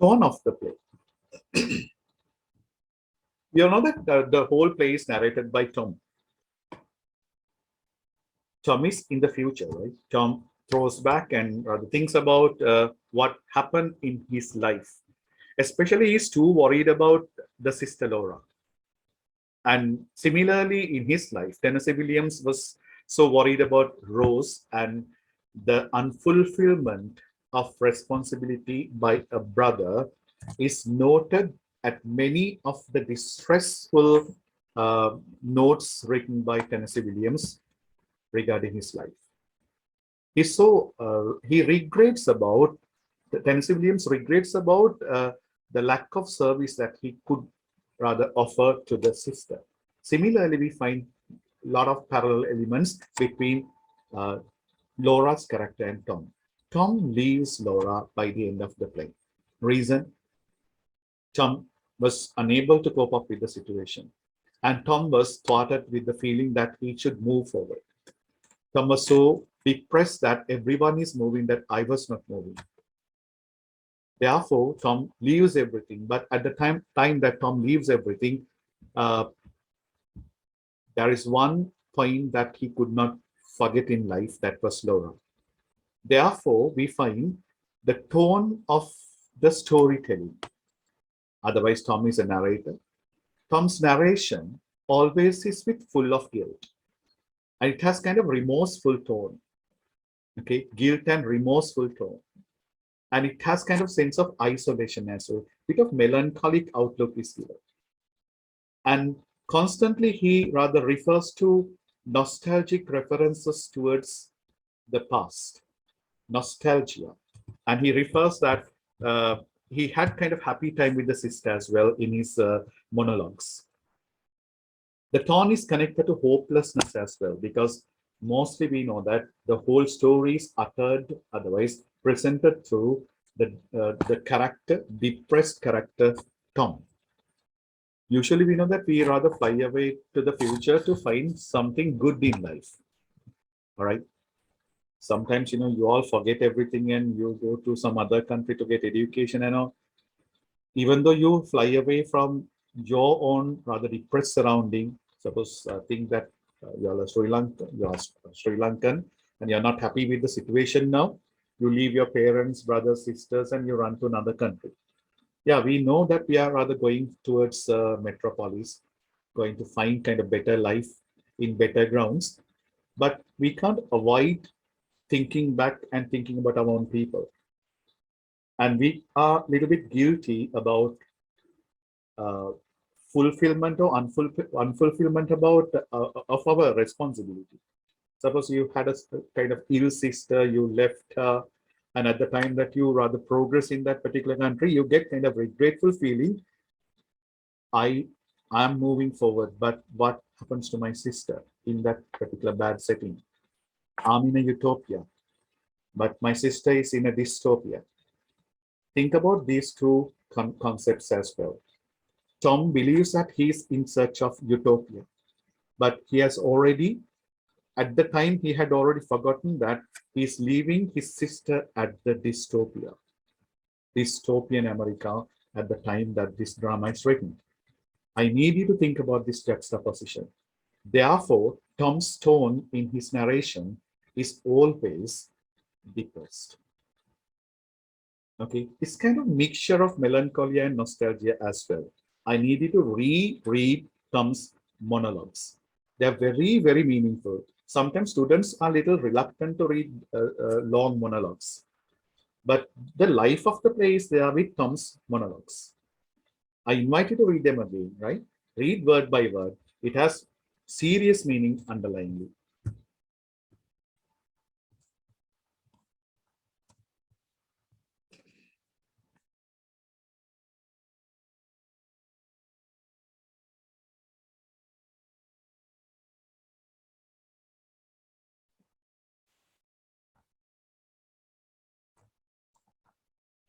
Tone of the play. You know that the whole play is narrated by Tom. Tom is in the future, right? Tom throws back and thinks about what happened in his life. Especially, he's too worried about the sister Laura. And similarly, in his life, Tennessee Williams was so worried about Rose and the unfulfillment of responsibility by a brother is noted at many of the distressful notes written by Tennessee Williams regarding his life. He regrets about, Tennessee Williams regrets about the lack of service that he could rather offer to the sister. Similarly, we find a lot of parallel elements between Laura's character and Tom. Tom leaves Laura by the end of the play. Reason? Tom was unable to cope up with the situation. And Tom was thwarted with the feeling that he should move forward. Tom was so depressed that everyone is moving that I was not moving. Therefore, Tom leaves everything. But at the time that Tom leaves everything, there is one point that he could not forget in life, that was Laura. Therefore, we find the tone of the storytelling. Otherwise, Tom is a narrator. Tom's narration always is with full of guilt. And it has kind of remorseful tone. Okay, guilt and remorseful tone. And it has kind of sense of isolation as well. Bit of melancholic outlook is here. And constantly he rather refers to nostalgic references towards the past, nostalgia. And he refers that he had kind of happy time with the sister as well in his monologues. The tone is connected to hopelessness as well, because mostly we know that the whole story is uttered, otherwise presented through the character, depressed character Tom. Usually we know that we rather fly away to the future to find something good in life. All right. Sometimes, you all forget everything and you go to some other country to get education and all. Even though you fly away from your own rather depressed surrounding, suppose think that you're Sri Lankan and you're not happy with the situation now, you leave your parents, brothers, sisters, and you run to another country. Yeah, we know that we are rather going towards metropolis, going to find kind of better life in better grounds, but we can't avoid thinking back and thinking about our own people. And we are a little bit guilty about fulfillment or unfulfillment about of our responsibility. Suppose you had a kind of ill sister, you left her, and at the time that you rather progress in that particular country, you get kind of regretful feeling. I am moving forward, but what happens to my sister in that particular bad setting? I'm in a utopia, but my sister is in a dystopia. Think about these two concepts as well. Tom believes that he's in search of utopia, but he has already, at the time, he had already forgotten that he's leaving his sister at the dystopia, dystopian America, at the time that this drama is written. I need you to think about this juxtaposition. Therefore, Tom's tone in his narration is always depressed. Okay, it's kind of mixture of melancholy and nostalgia as well. I need you to reread Tom's monologues. They're very, very meaningful. Sometimes students are a little reluctant to read long monologues. But the life of the play is there with Tom's monologues. I invite you to read them again, right? Read word by word. It has serious meaning underlyingly.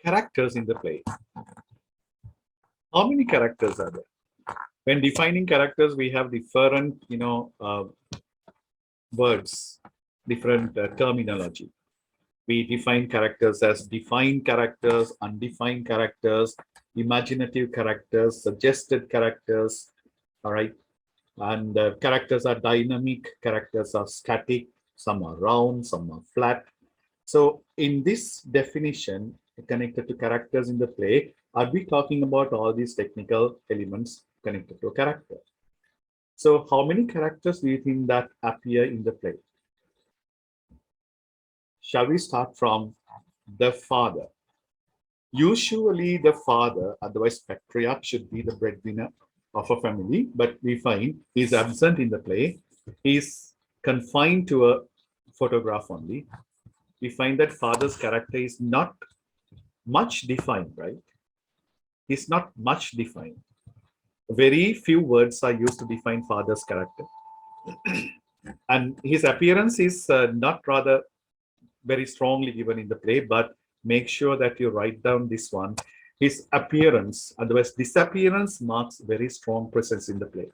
Characters in the play. How many characters are there? When defining characters, we have different, words, different terminology. We define characters as defined characters, undefined characters, imaginative characters, suggested characters, all right? And characters are dynamic, characters are static, some are round, some are flat. So in this definition, connected to characters in the play, are we talking about all these technical elements connected to a character? So how many characters do you think that appear in the play? Shall we start from the father? Usually the father, otherwise patriarch, should be the breadwinner of a family, but we find he's absent in the play. He's confined to a photograph only. We find that father's character is not much defined, right? He's not much defined. Very few words are used to define father's character. And his appearance is not rather very strongly given in the play, but make sure that you write down this one. His appearance, otherwise disappearance, marks very strong presence in the play.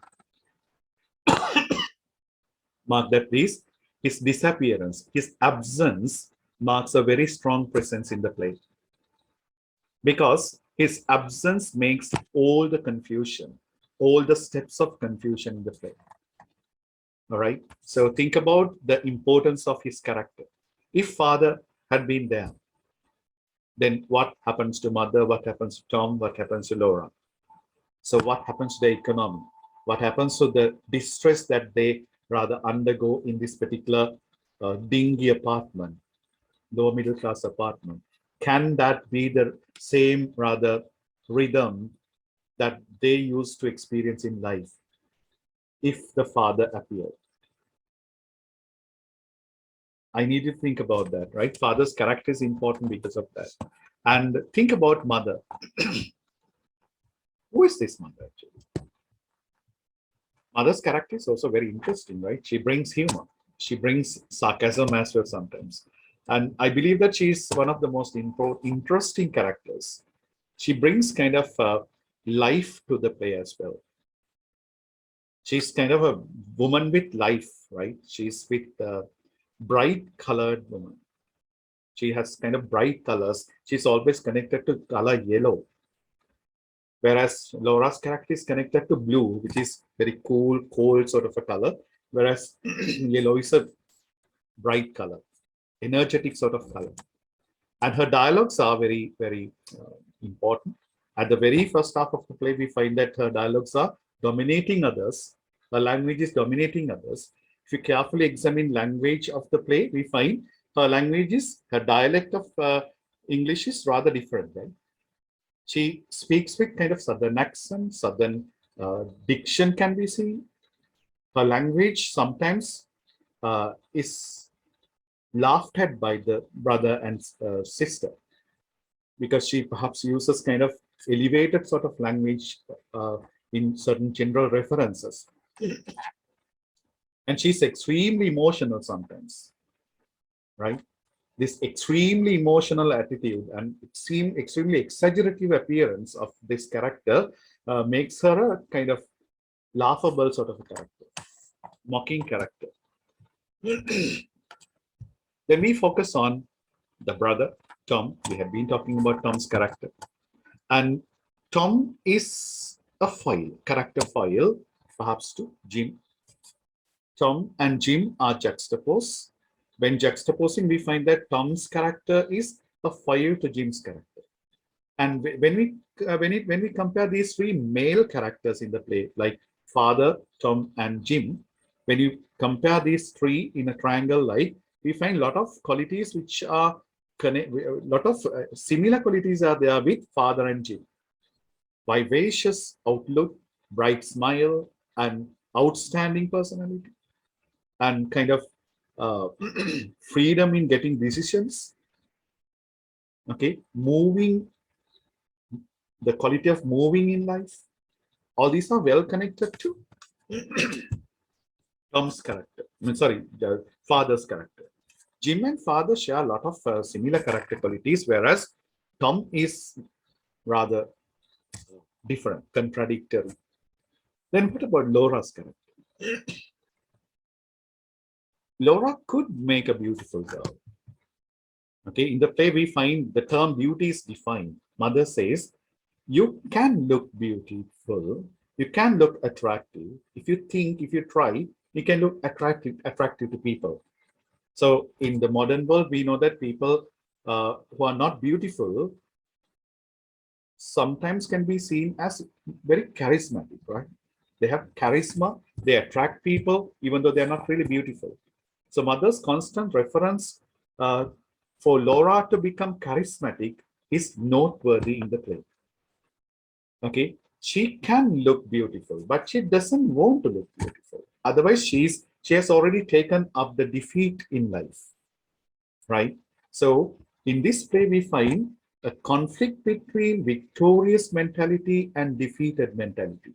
Mark that, please. His disappearance, his absence marks a very strong presence in the play. Because his absence makes all the confusion, all the steps of confusion in the play. All right. So think about the importance of his character. If father had been there, then what happens to mother? What happens to Tom? What happens to Laura? So what happens to the economy? What happens to the distress that they rather undergo in this particular dingy apartment, lower middle class apartment? Can that be the same rather rhythm that they used to experience in life if the father appeared? I need to think about that, right? Father's character is important because of that. And think about mother. Who is this mother actually? Mother's character is also very interesting, right? She brings humor. She brings sarcasm as well sometimes. And I believe that she's one of the most interesting characters. She brings kind of life to the play as well. She's kind of a woman with life, right? She's with bright colored woman. She has kind of bright colors. She's always connected to color yellow. Whereas Laura's character is connected to blue, which is very cool, cold sort of a color. Whereas yellow is a bright color, energetic sort of color. And her dialogues are very, very important. At the very first half of the play, we find that her dialogues are dominating others. Her language is dominating others. If you carefully examine language of the play, we find her language is, her dialect of English is rather different, right? She speaks with kind of southern accent, southern diction can be seen. Her language sometimes is laughed at by the brother and sister because she perhaps uses kind of elevated sort of language in certain general references. And she's extremely emotional sometimes, right? This extremely emotional attitude and extremely exaggerative appearance of this character makes her a kind of laughable sort of a character, mocking character. Then we focus on the brother, Tom. We have been talking about Tom's character. And Tom is a foil, character foil, perhaps to Jim. Tom and Jim are juxtaposed. When juxtaposing, we find that Tom's character is a foil to Jim's character. And when we compare these three male characters in the play, like father, Tom, and Jim, when you compare these three in a triangle like, we find a lot of qualities which are a lot of similar qualities are there with father and Jim. Vivacious outlook, bright smile, and outstanding personality, and kind of freedom in getting decisions. Okay, moving, the quality of moving in life. All these are well connected to Tom's character. I mean, sorry, the father's character. Jim and father share a lot of similar character qualities, whereas Tom is rather different, contradictory. Then what about Laura's character? Laura could make a beautiful girl. Okay, in the play, we find the term beauty is defined. Mother says, you can look beautiful, you can look attractive. If you think, if you try, you can look attractive to people. So in the modern world, we know that people who are not beautiful sometimes can be seen as very charismatic, right? They have charisma, they attract people, even though they're not really beautiful. So mother's constant reference uh, for Laura to become charismatic is noteworthy in the play. Okay, she can look beautiful, but she doesn't want to look beautiful. Otherwise, she has already taken up the defeat in life, right? So in this play, we find a conflict between victorious mentality and defeated mentality.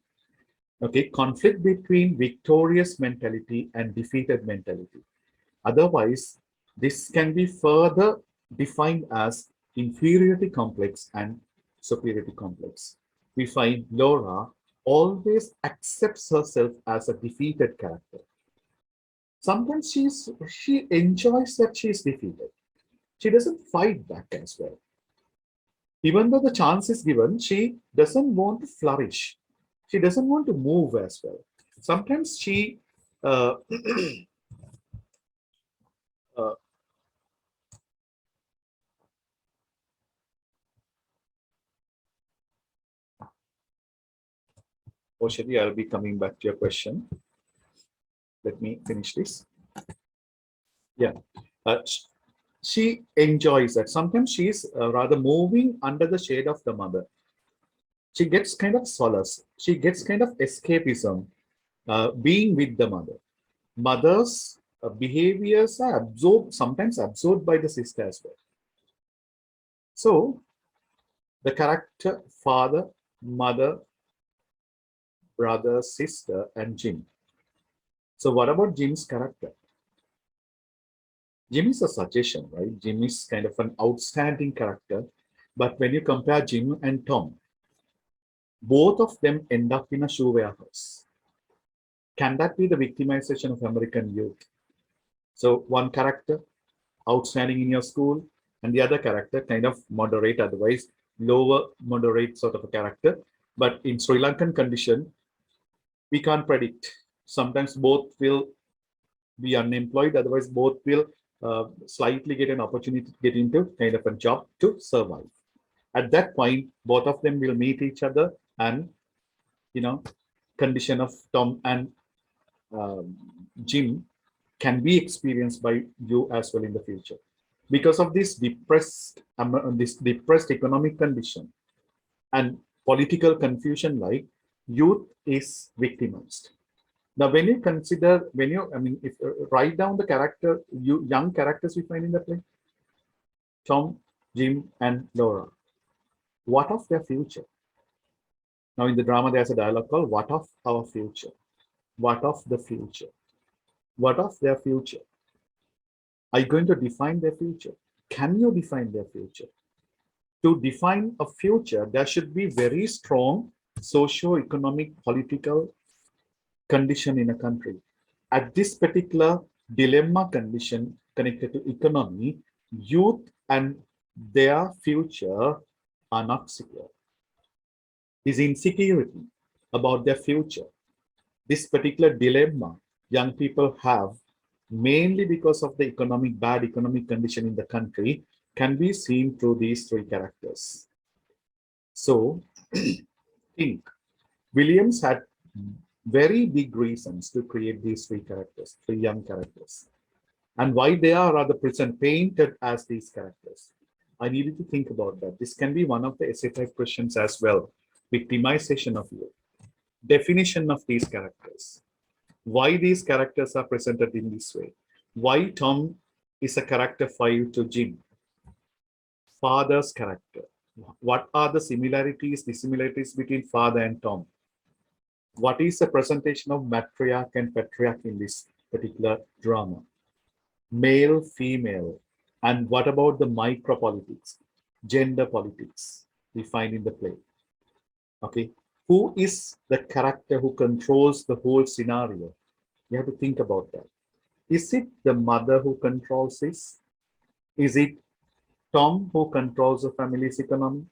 Okay, conflict between victorious mentality and defeated mentality. Otherwise, this can be further defined as inferiority complex and superiority complex. We find Laura always accepts herself as a defeated character. Sometimes she enjoys that she is defeated. She doesn't fight back as well. Even though the chance is given, she doesn't want to flourish. She doesn't want to move as well. Sometimes she uh, uh, Oshadi, I'll be coming back to your question. Let me finish this. Yeah. She enjoys that. Sometimes she's rather moving under the shade of the mother. She gets kind of solace. She gets kind of escapism being with the mother. Mother's behaviors are absorbed, sometimes absorbed by the sister as well. So the character father, mother, brother, sister, and Jim. So what about Jim's character? Jim is a suggestion, right? Jim is kind of an outstanding character. But when you compare Jim and Tom, both of them end up in a shoe warehouse. Can that be the victimization of American youth? So one character, outstanding in your school, and the other character, kind of moderate, otherwise lower moderate sort of a character. But in Sri Lankan condition, we can't predict. Sometimes both will be unemployed, otherwise both will slightly get an opportunity to get into kind of a job to survive. At that point, both of them will meet each other, and condition of Tom and um, Jim can be experienced by you as well in the future. Because of this depressed economic condition and political confusion, like youth is victimized. Now, when you consider, if write down the young characters we find in the play, Tom, Jim, and Laura, what of their future? Now, in the drama, there's a dialogue called "What of our future? What of the future? What of their future? Are you going to define their future? Can you define their future? To define a future, there should be very strong socio-economic, political condition in a country. At this particular dilemma condition connected to economy, youth and their future are not secure. This insecurity about their future, this particular dilemma young people have, mainly because of the bad economic condition in the country, can be seen through these three characters. So, think Williams had very big reasons to create these three young characters, and why they are rather painted as these characters. I needed to think about that. This can be one of the essay type questions as well. Victimization of youth, definition of these characters, why these characters are presented in this way, why Tom is a character 5 to Jim, father's character, what are the similarities, dissimilarities between father and Tom, what is the presentation of matriarch and patriarch in this particular drama, male, female, and what about the micropolitics, gender politics we find in the play. Okay, who is the character who controls the whole scenario? You have to think about that. Is it the mother who controls this? Is it Tom who controls the family's economy,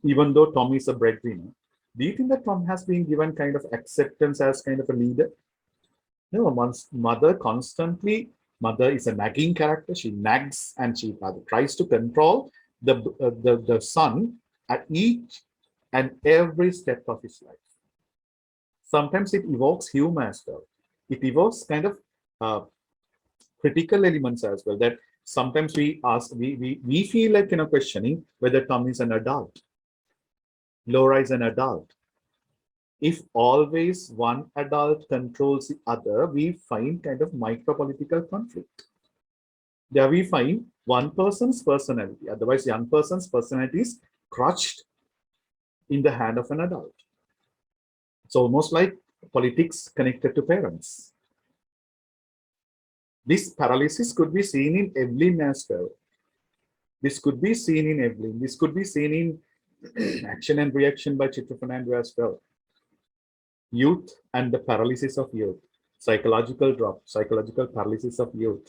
even though Tom is a breadwinner. Do you think that Tom has been given kind of acceptance as kind of a leader? No, one's mother is a nagging character. She nags and she tries to control the son at each and every step of his life. Sometimes it evokes humor as well. It evokes kind of critical elements as well, that sometimes we feel like, questioning whether Tom is an adult, Laura is an adult. If always one adult controls the other, we find kind of micro-political conflict. There we find one person's personality, otherwise young person's personality is crushed in the hand of an adult. It's almost like politics connected to parents. This paralysis could be seen in Evelyn as well. This could be seen in Evelyn. This could be seen in Action and Reaction by Chitra Fernando as well. Youth and the paralysis of youth. Psychological drop, psychological paralysis of youth.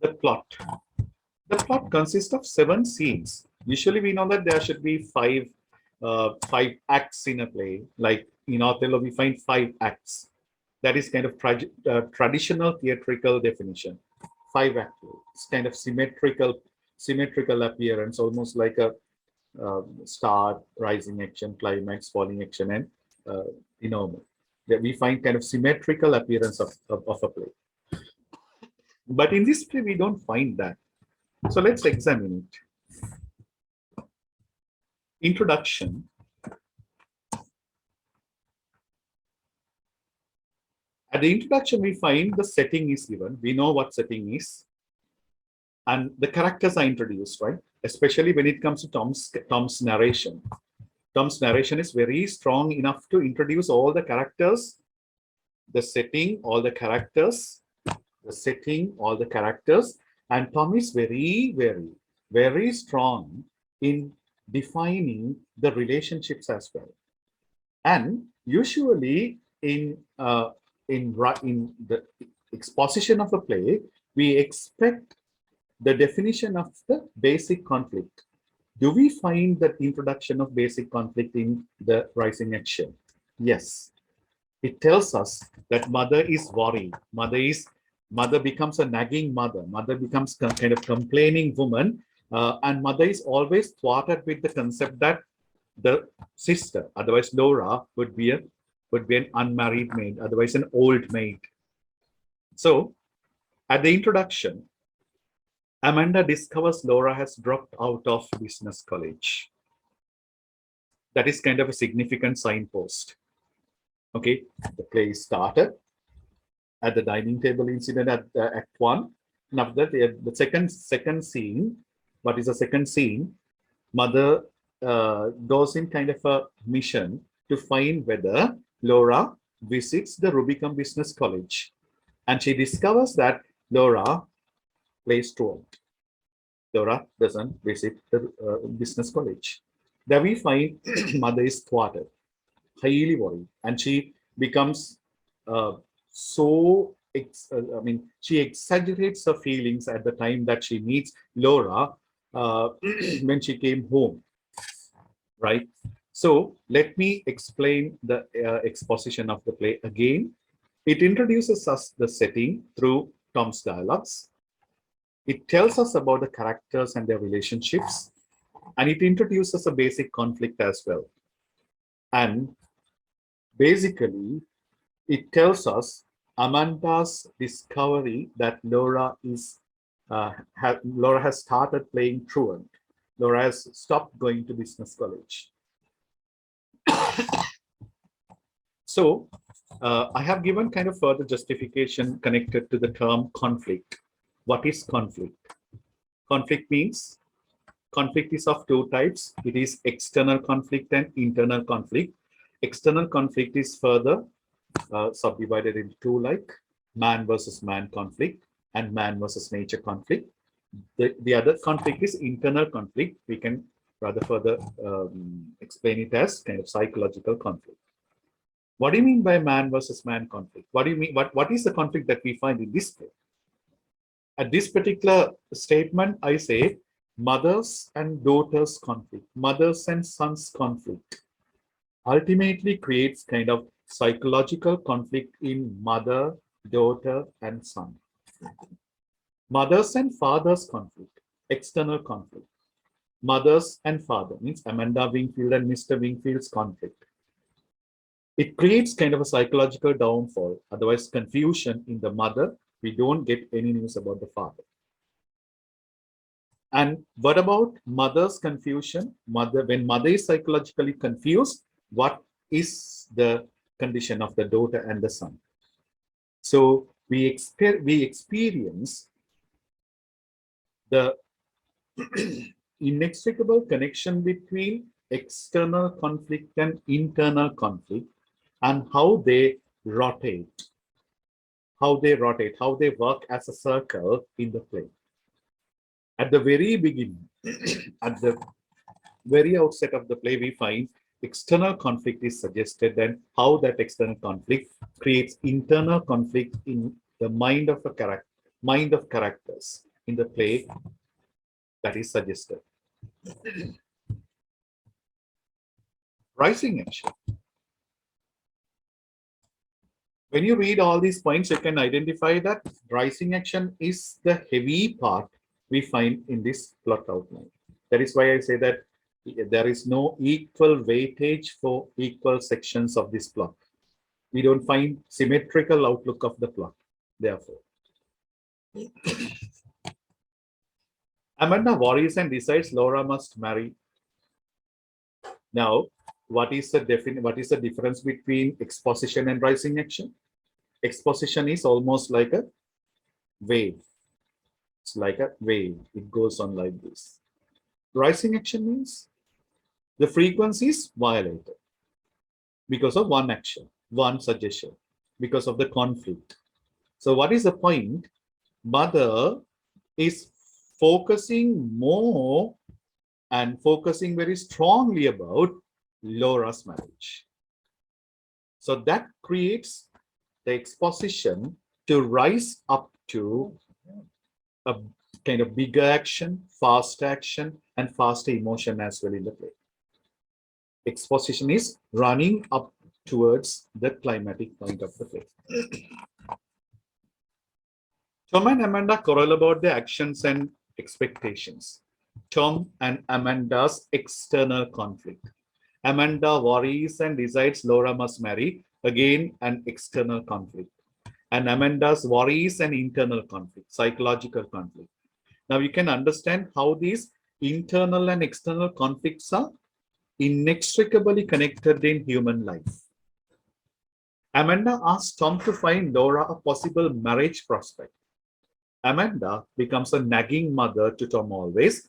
The plot. The plot consists of 7 scenes. Usually we know that there should be five acts in a play. Like in Othello, we find 5 acts. That is kind of traditional theatrical definition. 5 acts. It's kind of symmetrical appearance, almost like a start, rising action, climax, falling action, and that we find kind of symmetrical appearance of a play. But in this play, we don't find that. So let's examine it. Introduction. At the introduction, we find the setting is given. We know what setting is. And the characters are introduced, right? Especially when it comes to Tom's narration. Tom's narration is very strong enough to introduce all the characters, the setting, all the characters, the setting, all the characters. And Tom is very, very, very strong in defining the relationships as well. And usually in the exposition of a play, we expect the definition of the basic conflict. Do we find that introduction of basic conflict in the rising action? Yes. It tells us that mother is worried. Mother becomes a nagging mother. Mother becomes kind of complaining woman. And mother is always thwarted with the concept that the sister, otherwise Laura, would be an unmarried maid, otherwise an old maid. So at the introduction, Amanda discovers Laura has dropped out of business college. That is kind of a significant signpost. Okay, the play started at the dining table incident at Act 1. And after that, the second scene, what is the second scene? Mother goes in kind of a mission to find whether Laura visits the Rubicon Business College. And she discovers that Laura plays truant. Laura doesn't visit the business college. There we find mother is thwarted, highly worried, and she becomes she exaggerates her feelings at the time that she meets Laura when she came home, right? So let me explain the exposition of the play again. It introduces us the setting through Tom's dialogues. It tells us about the characters and their relationships, and it introduces a basic conflict as well. And basically, it tells us Amanda's discovery that Laura has started playing truant. Laura has stopped going to business college. So I have given kind of further justification connected to the term conflict. What is conflict? Conflict means conflict is of 2 types. It is external conflict and internal conflict. External conflict is further subdivided into 2, like man versus man conflict and man versus nature conflict. The other conflict is internal conflict. We can rather further explain it as kind of psychological conflict. What do you mean by man versus man conflict? What do you mean? What is the conflict that we find in this play? At this particular statement, I say mothers and daughters conflict, mothers and sons conflict ultimately creates kind of psychological conflict in mother, daughter, and son. Mothers and fathers conflict, external conflict. Mothers and father means Amanda Wingfield and Mr. Wingfield's conflict. It creates kind of a psychological downfall, otherwise confusion in the mother. We don't get any news about the father. And what about mother's confusion? When mother is psychologically confused, what is the condition of the daughter and the son? So we experience the inextricable connection between external conflict and internal conflict, and how they rotate, how they work as a circle in the play. At the very beginning, at the very outset of the play, we find external conflict is suggested, and how that external conflict creates internal conflict in the mind of characters in the play, that is suggested. Rising action. When you read all these points, you can identify that rising action is the heavy part we find in this plot outline. That is why I say that there is no equal weightage for equal sections of this plot. We don't find symmetrical outlook of the plot, therefore. Amanda worries and decides Laura must marry. Now, what is the difference between exposition and rising action? Exposition is almost like a wave. It's like a wave. It goes on like this. Rising action means the frequency is violated because of one action, one suggestion, because of the conflict. So what is the point? Mother is focusing more and focusing very strongly about Laura's marriage. So that creates the exposition to rise up to a kind of bigger action, and faster emotion as well in the play. Exposition is running up towards the climatic point of the play. Tom and Amanda quarrel about their actions and expectations. Tom and Amanda's external conflict. Amanda worries and decides Laura must marry, again an external conflict. And Amanda's worries and internal conflict, psychological conflict. Now you can understand how these internal and external conflicts are inextricably connected in human life. Amanda asks Tom to find Laura a possible marriage prospect. Amanda becomes a nagging mother to Tom always.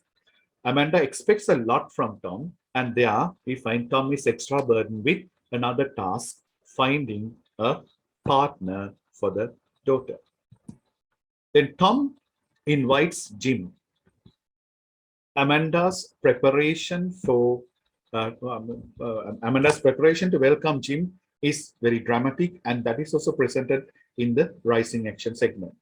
Amanda expects a lot from Tom, and there we find Tom is extra burdened with another task, finding a partner for the daughter. Then Tom invites Jim. Amanda's preparation to welcome Jim is very dramatic, and that is also presented in the rising action segment.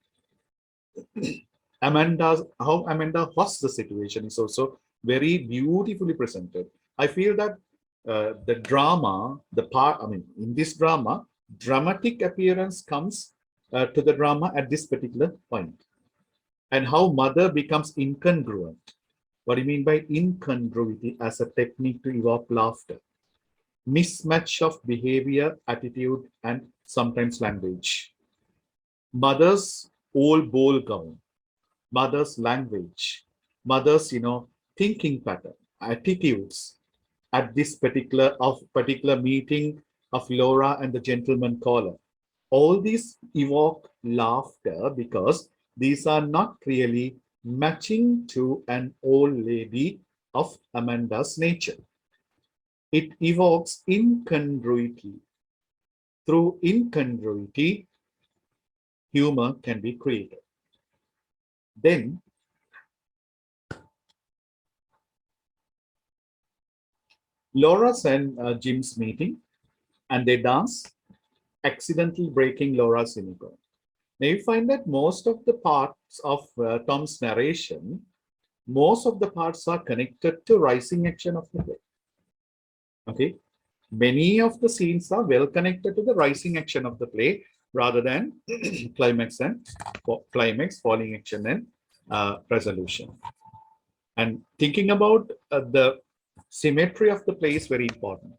How Amanda hosts the situation is also very beautifully presented. I feel that the drama, in this drama, dramatic appearance comes to the drama at this particular point. And how mother becomes incongruent. What do you mean by incongruity as a technique to evoke laughter? Mismatch of behavior, attitude, and sometimes language. Mother's old bowl gown, mother's language, mother's thinking pattern, attitudes at this particular meeting of Laura and the gentleman caller. All these evoke laughter because these are not really matching to an old lady of Amanda's nature. It evokes incongruity. Through incongruity, humor can be created. Then, Laura's and Jim's meeting, and they dance, accidentally breaking Laura's semicolon. Now you find that most of the parts of Tom's narration, most of the parts are connected to rising action of the play. Okay, many of the scenes are well connected to the rising action of the play rather than climax, falling action, and resolution. And thinking about the symmetry of the play is very important.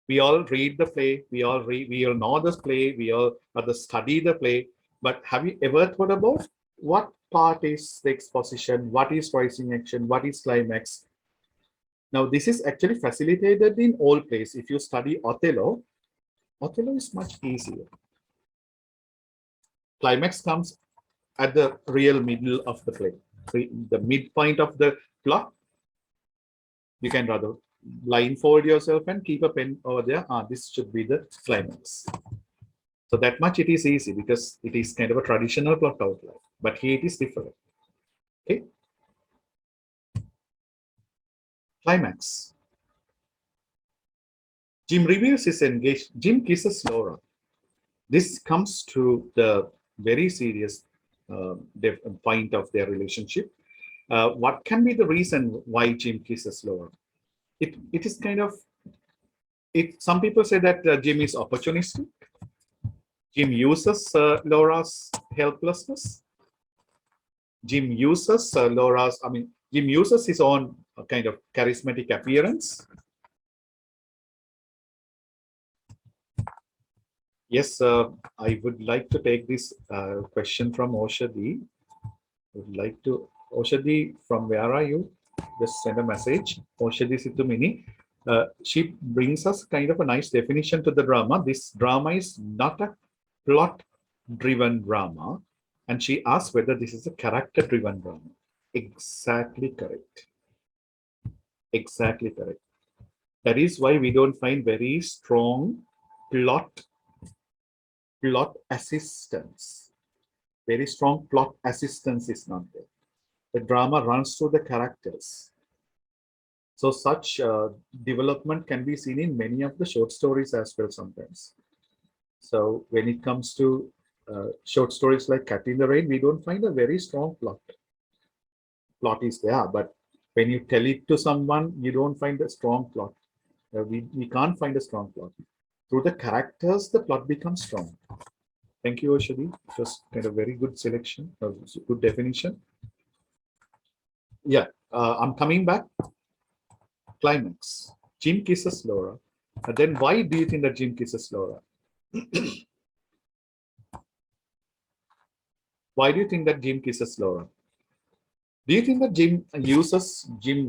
We all read the play, we all know this play, we all study the play, but have you ever thought about what part is the exposition, what is rising action, what is climax? Now, this is actually facilitated in all plays. If you study Othello, Othello is much easier. Climax comes at the real middle of the play. So the midpoint of the plot, you can rather blindfold yourself and keep a pen over there. This should be the climax. So that much it is easy because it is kind of a traditional plot outline, but here it is different. Okay. Climax. Jim reveals his engagement. Jim kisses Laura. This comes to the very serious point of their relationship. What can be the reason why Jim kisses Laura? It is kind of, some people say that Jim is opportunistic. Jim uses Laura's helplessness. Jim uses Jim uses his own kind of charismatic appearance. Yes, I would like to take this question from Oshadi. Would like to, Oshadi, from where are you? Just send a message. Oshadi Situmini. She brings us kind of a nice definition to the drama. This drama is not a plot-driven drama. And she asks whether this is a character-driven drama. Exactly correct. Exactly correct. That is why we don't find very strong plot assistance. Very strong plot assistance is not there. The drama runs through the characters. So such development can be seen in many of the short stories as well sometimes. So when it comes to short stories like Cat in the Rain, we don't find a very strong plot. Plot is there, but when you tell it to someone, you don't find a strong plot. We can't find a strong plot. Through the characters, the plot becomes strong. Thank you, Oshadi. It was kind of very good selection, good definition. Yeah, I'm coming back. Climax. Jim kisses Laura. And then why do you think that Jim kisses Laura? Why do you think that Jim kisses Laura? Do you think that Jim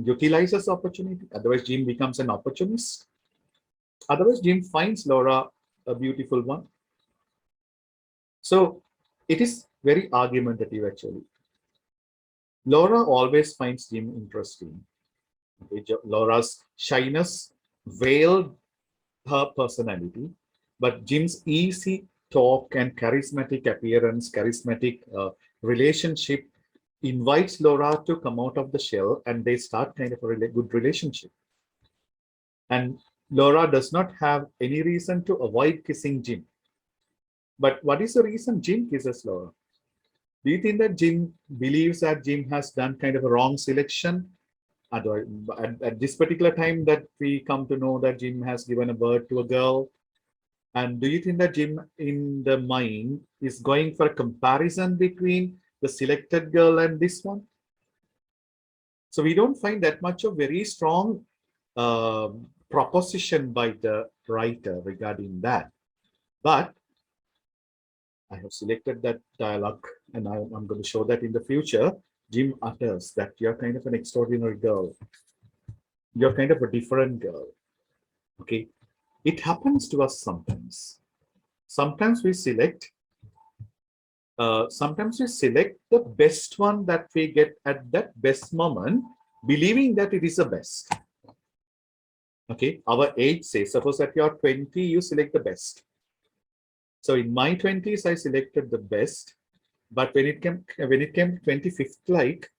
utilizes opportunity? Otherwise, Jim becomes an opportunist. Otherwise, Jim finds Laura a beautiful one. So it is very argumentative actually. Laura always finds Jim interesting. Laura's shyness veiled her personality, but Jim's easy talk and charismatic appearance, charismatic relationship invites Laura to come out of the shell, and they start kind of a good relationship. And Laura does not have any reason to avoid kissing Jim. But what is the reason Jim kisses Laura? Do you think that Jim believes that Jim has done kind of a wrong selection? At this particular time that we come to know that Jim has given a birth to a girl. And do you think that Jim in the mind is going for a comparison between the selected girl and this one? So we don't find that much of very strong proposition by the writer regarding that. But I have selected that dialogue and I'm going to show that in the future. Jim utters that you're kind of an extraordinary girl. You're kind of a different girl. Okay. It happens to us sometimes. Sometimes we select the best one that we get at that best moment, believing that it is the best. Okay. Our age says, suppose that you're 20, you select the best. So in my 20s, I selected the best. But when it came to 25th, like,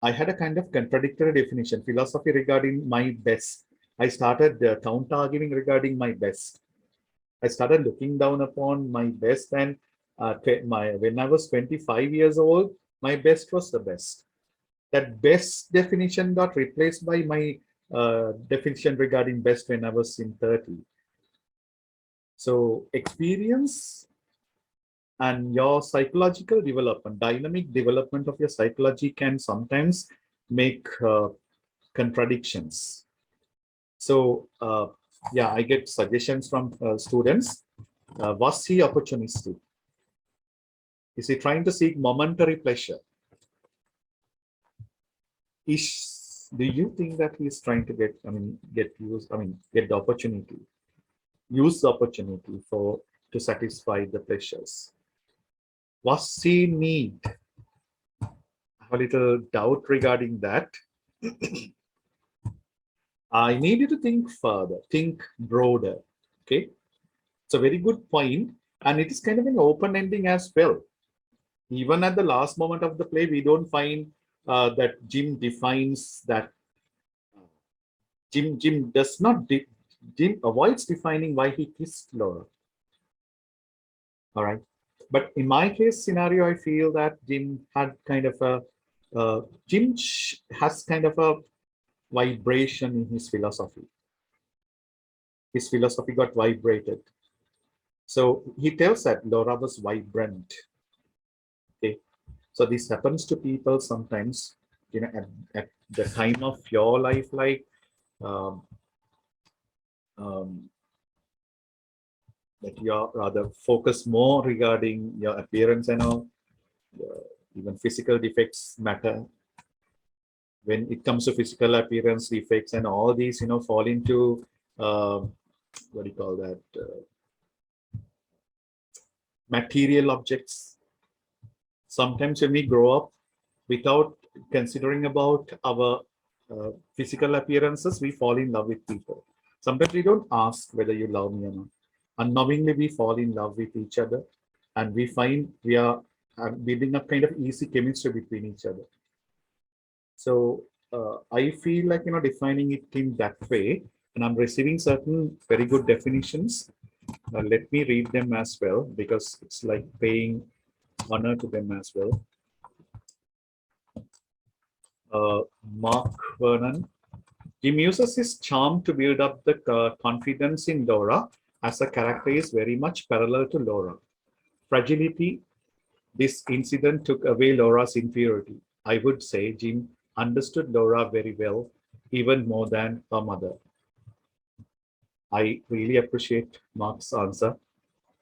I had a kind of contradictory definition, philosophy regarding my best. I started counter arguing regarding my best. I started looking down upon my best, and when I was 25 years old, my best was the best. That best definition got replaced by my definition regarding best when I was in 30. So experience and your psychological development, dynamic development of your psychology can sometimes make contradictions. So yeah, I get suggestions from students. Was he opportunistic? Is he trying to seek momentary pleasure? Do you think that he's trying to get, get the opportunity, use the opportunity to satisfy the pleasures? Was he need? I have a little doubt regarding that. I need you to think further, think broader. Okay, it's a very good point, and it is kind of an open ending as well. Even at the last moment of the play, we don't find that Jim defines that. Jim does not. Jim avoids defining why he kissed Laura. All right, but in my case scenario, I feel that Jim had kind of a Jim has kind of a vibration in his philosophy. His philosophy got vibrated. So he tells that Laura was vibrant. Okay, so this happens to people sometimes, at the time of your life, like um, um, that you are rather focused more regarding your appearance and all. Even physical defects matter. When it comes to physical appearance defects and all these, fall into what do you call that? Material objects. Sometimes when we grow up, without considering about our physical appearances, we fall in love with people. Sometimes we don't ask whether you love me or not. Unknowingly, we fall in love with each other, and we find we are building up kind of easy chemistry between each other. So I feel like, defining it in that way, and I'm receiving certain very good definitions. Let me read them as well, because it's like paying honor to them as well. Mark Vernon. Jim uses his charm to build up the confidence in Laura, as the character is very much parallel to Laura. Fragility. This incident took away Laura's inferiority. I would say Jim understood Laura very well, even more than her mother. I really appreciate Mark's answer.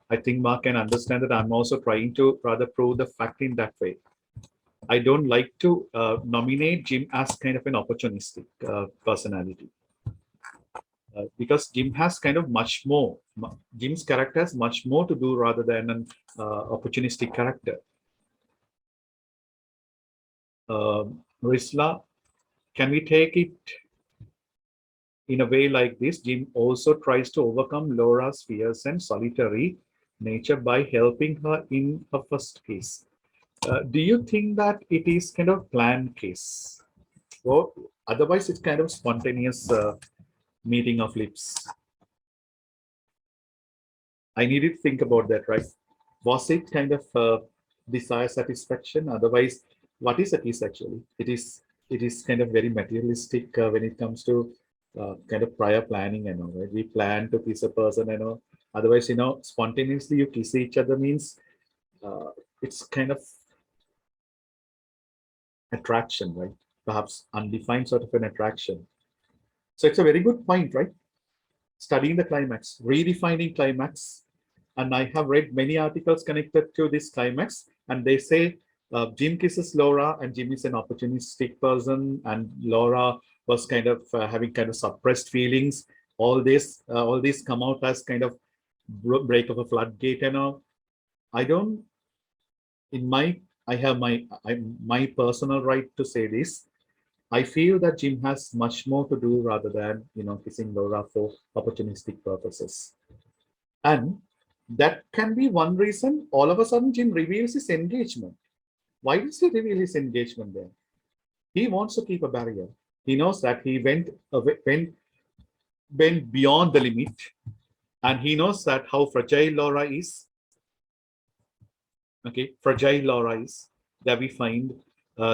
I think Mark can understand that I'm also trying to rather prove the fact in that way. I don't like to nominate Jim as kind of an opportunistic personality. Because Jim has kind of much more. Jim's character has much more to do rather than an opportunistic character. Risla, can we take it in a way like this? Jim also tries to overcome Laura's fears and solitary nature by helping her in her first case. Do you think that it is kind of planned case? Well, otherwise it's kind of spontaneous meeting of lips. I needed to think about that, right? Was it kind of desire satisfaction? Otherwise, what is a kiss actually? It is kind of very materialistic when it comes to kind of prior planning and all, right? We plan to kiss a person and all. Otherwise, spontaneously you kiss each other means it's kind of attraction, right? Perhaps undefined sort of an attraction. So it's a very good point, right? Studying the climax, redefining climax. And I have read many articles connected to this climax, and they say Jim kisses Laura, and Jim is an opportunistic person, and Laura was kind of having kind of suppressed feelings. All these come out as kind of break of a floodgate and all. I don't. I have my personal right to say this. I feel that Jim has much more to do rather than kissing Laura for opportunistic purposes. And that can be one reason all of a sudden Jim reveals his engagement. Why does he reveal his engagement then? He wants to keep a barrier. He knows that he went beyond the limit. And he knows that how fragile Laura is. Okay, fragile Laura is, that we find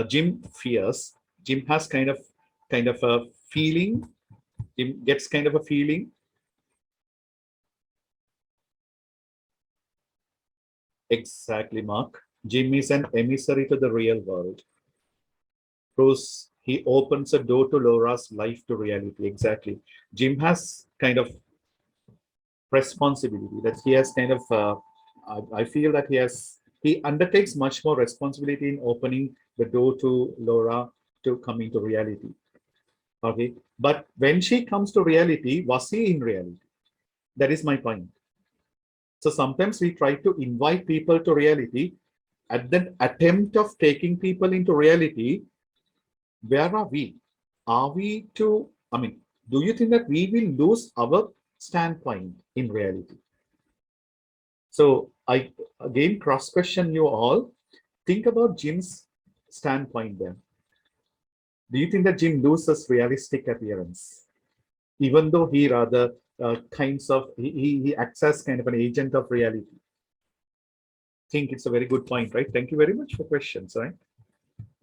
Jim fears. Jim has kind of a feeling. Jim gets kind of a feeling. Exactly, Mark. Jim is an emissary to the real world. Bruce, he opens a door to Laura's life to reality. Exactly. Jim has kind of responsibility that he has kind of, I feel that he undertakes much more responsibility in opening the door to Laura to come into reality. Okay. But when she comes to reality, was he in reality? That is my point. So sometimes we try to invite people to reality. At that attempt of taking people into reality, where are we? Are we to, I mean, do you think that we will lose our standpoint in reality? So I again cross question you all. Think about Jim's standpoint then. Do you think that Jim loses realistic appearance? Even though he rather kinds of, he acts as kind of an agent of reality. Think it's a very good point, right? Thank you very much for questions, right?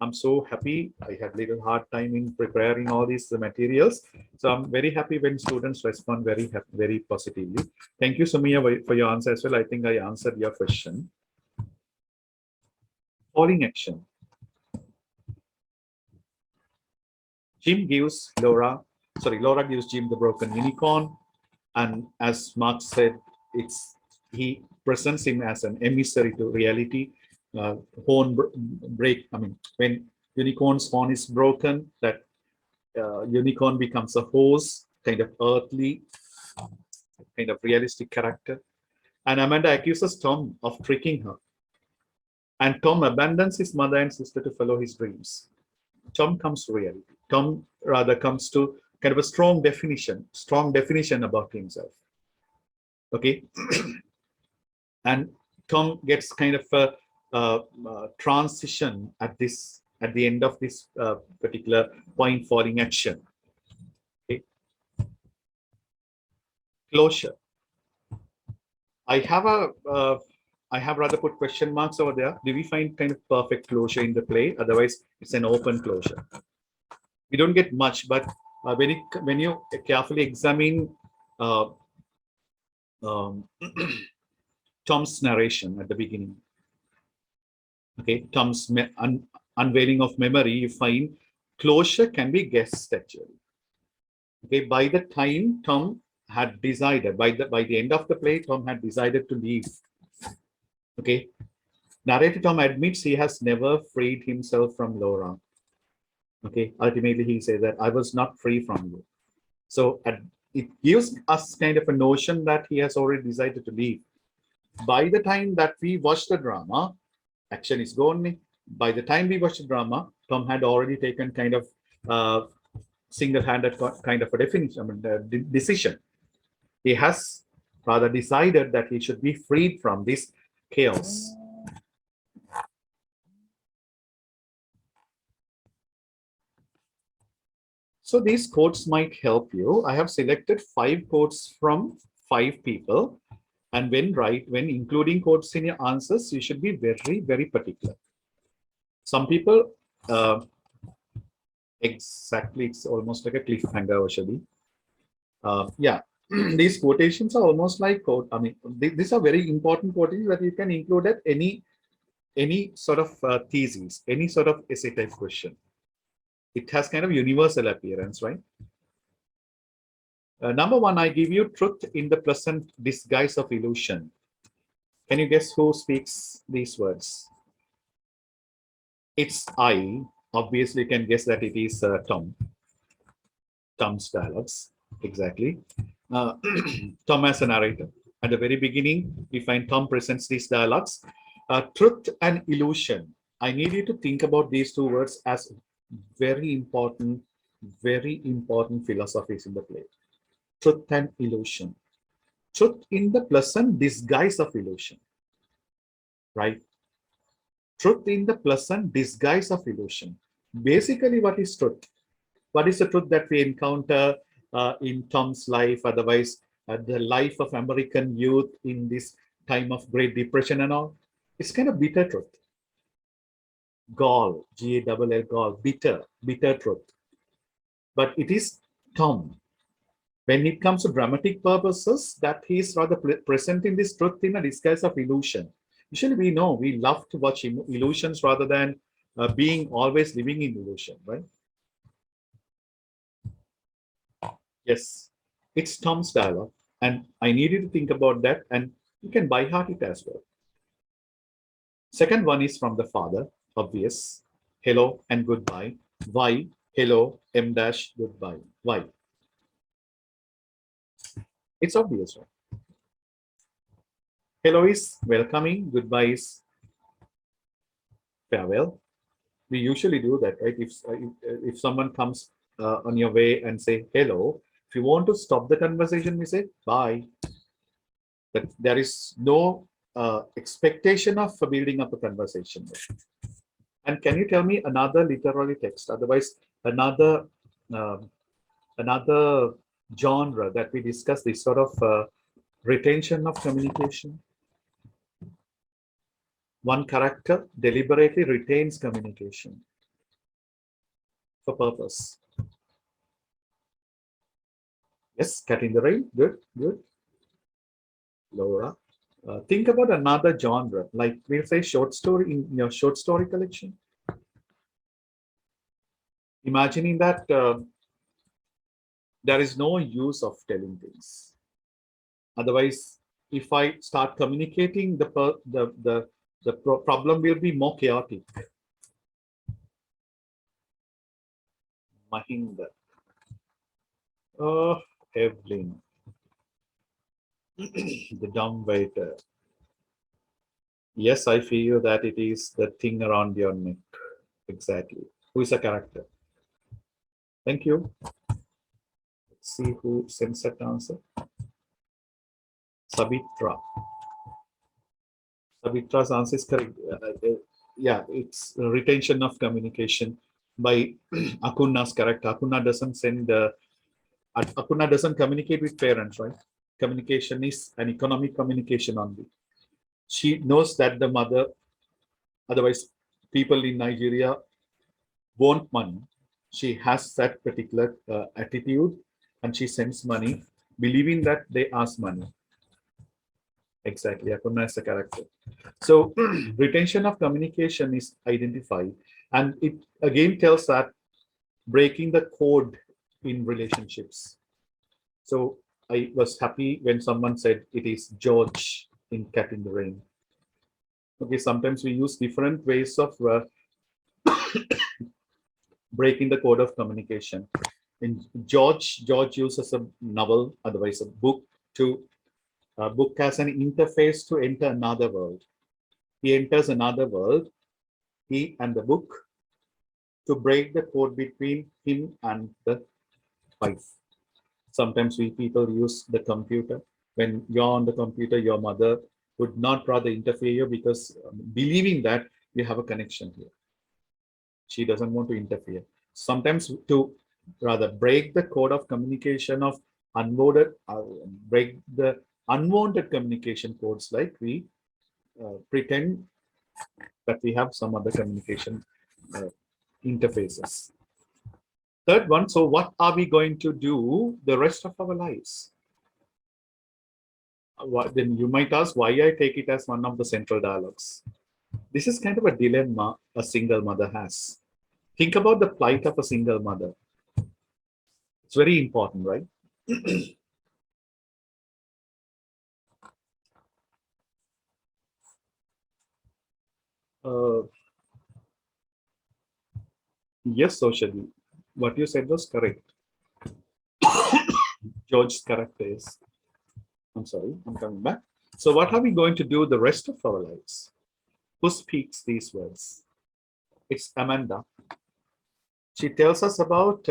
I'm so happy. I had a little hard time in preparing all these materials. So I'm very happy when students respond very positively. Thank you, Sumia, for your answer as well. I think I answered your question. Falling action. Laura gives Jim the broken unicorn. And as Mark said, he presents him as an emissary to reality. Horn break, I mean, when unicorn's horn is broken, that unicorn becomes a horse, kind of earthly, kind of realistic character. And Amanda accuses Tom of tricking her. And Tom abandons his mother and sister to follow his dreams. Tom comes to reality. Tom rather comes to kind of a strong definition about himself. Okay. And Tom gets kind of a transition at the end of this particular point falling action. Okay. Closure. I have rather put question marks over there. Do we find kind of perfect closure in the play? Otherwise, it's an open closure. We don't get much, but when you carefully examine Tom's narration at the beginning, okay, Tom's unveiling of memory, you find closure can be guessed actually. Okay, by the time Tom had decided, by the end of the play, Tom had decided to leave. Okay, narrator Tom admits he has never freed himself from Laura. Okay, ultimately he says that I was not free from you. So it gives us kind of a notion that he has already decided to leave. By the time that we watch the drama, action is gone. By the time we watch the drama, Tom had already taken kind of single-handed kind of a definition, decision. He has rather decided that he should be freed from this chaos. So these quotes might help you. I have selected 5 quotes from 5 people. And when including quotes in your answers, you should be very, very particular. Some people, exactly, it's almost like a cliffhanger, actually. Yeah, these quotations are almost like these are very important quotations that you can include at any sort of thesis, any sort of essay type question. It has kind of universal appearance, right? Number 1, I give you truth in the pleasant disguise of illusion. Can you guess who speaks these words? It's I. Obviously, you can guess that it is Tom. Tom's dialogues, exactly. Tom as a narrator. At the very beginning, we find Tom presents these dialogues. Truth and illusion. I need you to think about these 2 words as very important philosophies in the play. Truth and illusion. Truth in the pleasant disguise of illusion, right? Truth in the pleasant disguise of illusion. Basically, what is truth? What is the truth that we encounter in Tom's life? Otherwise, the life of American youth in this time of Great Depression and all. It's kind of bitter truth. Gall, G-A-L-L, gall, bitter truth. But it is Tom. When it comes to dramatic purposes, that he is rather presenting this truth in a disguise of illusion. Usually we know, we love to watch illusions rather than being always living in illusion, right? Yes, it's Tom's dialogue. And I need you to think about that, and you can by heart it as well. Second one is from the father, obvious. Hello and goodbye. Why? Hello, M dash, goodbye. Why? It's obvious, right? Hello is welcoming, goodbye is farewell. We usually do that, right? If someone comes on your way and say hello, if you want to stop the conversation, we say bye. But there is no expectation of building up a conversation. And can you tell me another literary text? Otherwise, another another genre that we discuss, this sort of retention of communication. One character deliberately retains communication for purpose. Yes, Cat in the Rain. Good, good. Laura. Think about another genre, like we'll say short story in your short story collection. Imagining that there is no use of telling things. Otherwise, if I start communicating, the problem will be more chaotic. Mahinda. Oh, Evelyn. The dumb waiter. Yes, I feel that it is the thing around your neck. Exactly. Who is a character? Thank you. Let's see who sends that answer. Sabitra. Sabitra's answer is correct. Yeah, it's retention of communication by Akuna's character. Akuna doesn't send. Akuna doesn't communicate with parents, right? Communication is an economic communication only. She knows that the mother, otherwise, people in Nigeria want money. She has that particular attitude, and she sends money, believing that they ask money. Exactly, Akuna is the character. So retention of communication is identified, and it again tells that breaking the code in relationships. So I was happy when someone said it is George in Cat in the Rain. Okay, sometimes we use different ways of breaking the code of communication. In George uses a novel, otherwise a book, to book as an interface to enter another world. He enters another world, he and the book, to break the code between him and the wife. Sometimes we people use the computer. When you're on the computer, your mother would not rather interfere you because believing that you have a connection here. She doesn't want to interfere. Sometimes to rather break the code of communication of unwanted, break the unwanted communication codes, like we pretend that we have some other communication interfaces. Third one, so what are we going to do the rest of our lives? Then you might ask why I take it as one of the central dialogues. This is kind of a dilemma a single mother has. Think about the plight of a single mother. It's very important, right? Yes, socially. What you said was correct. George's character is. I'm sorry, I'm coming back. So what are we going to do the rest of our lives? Who speaks these words? It's Amanda. She tells us about,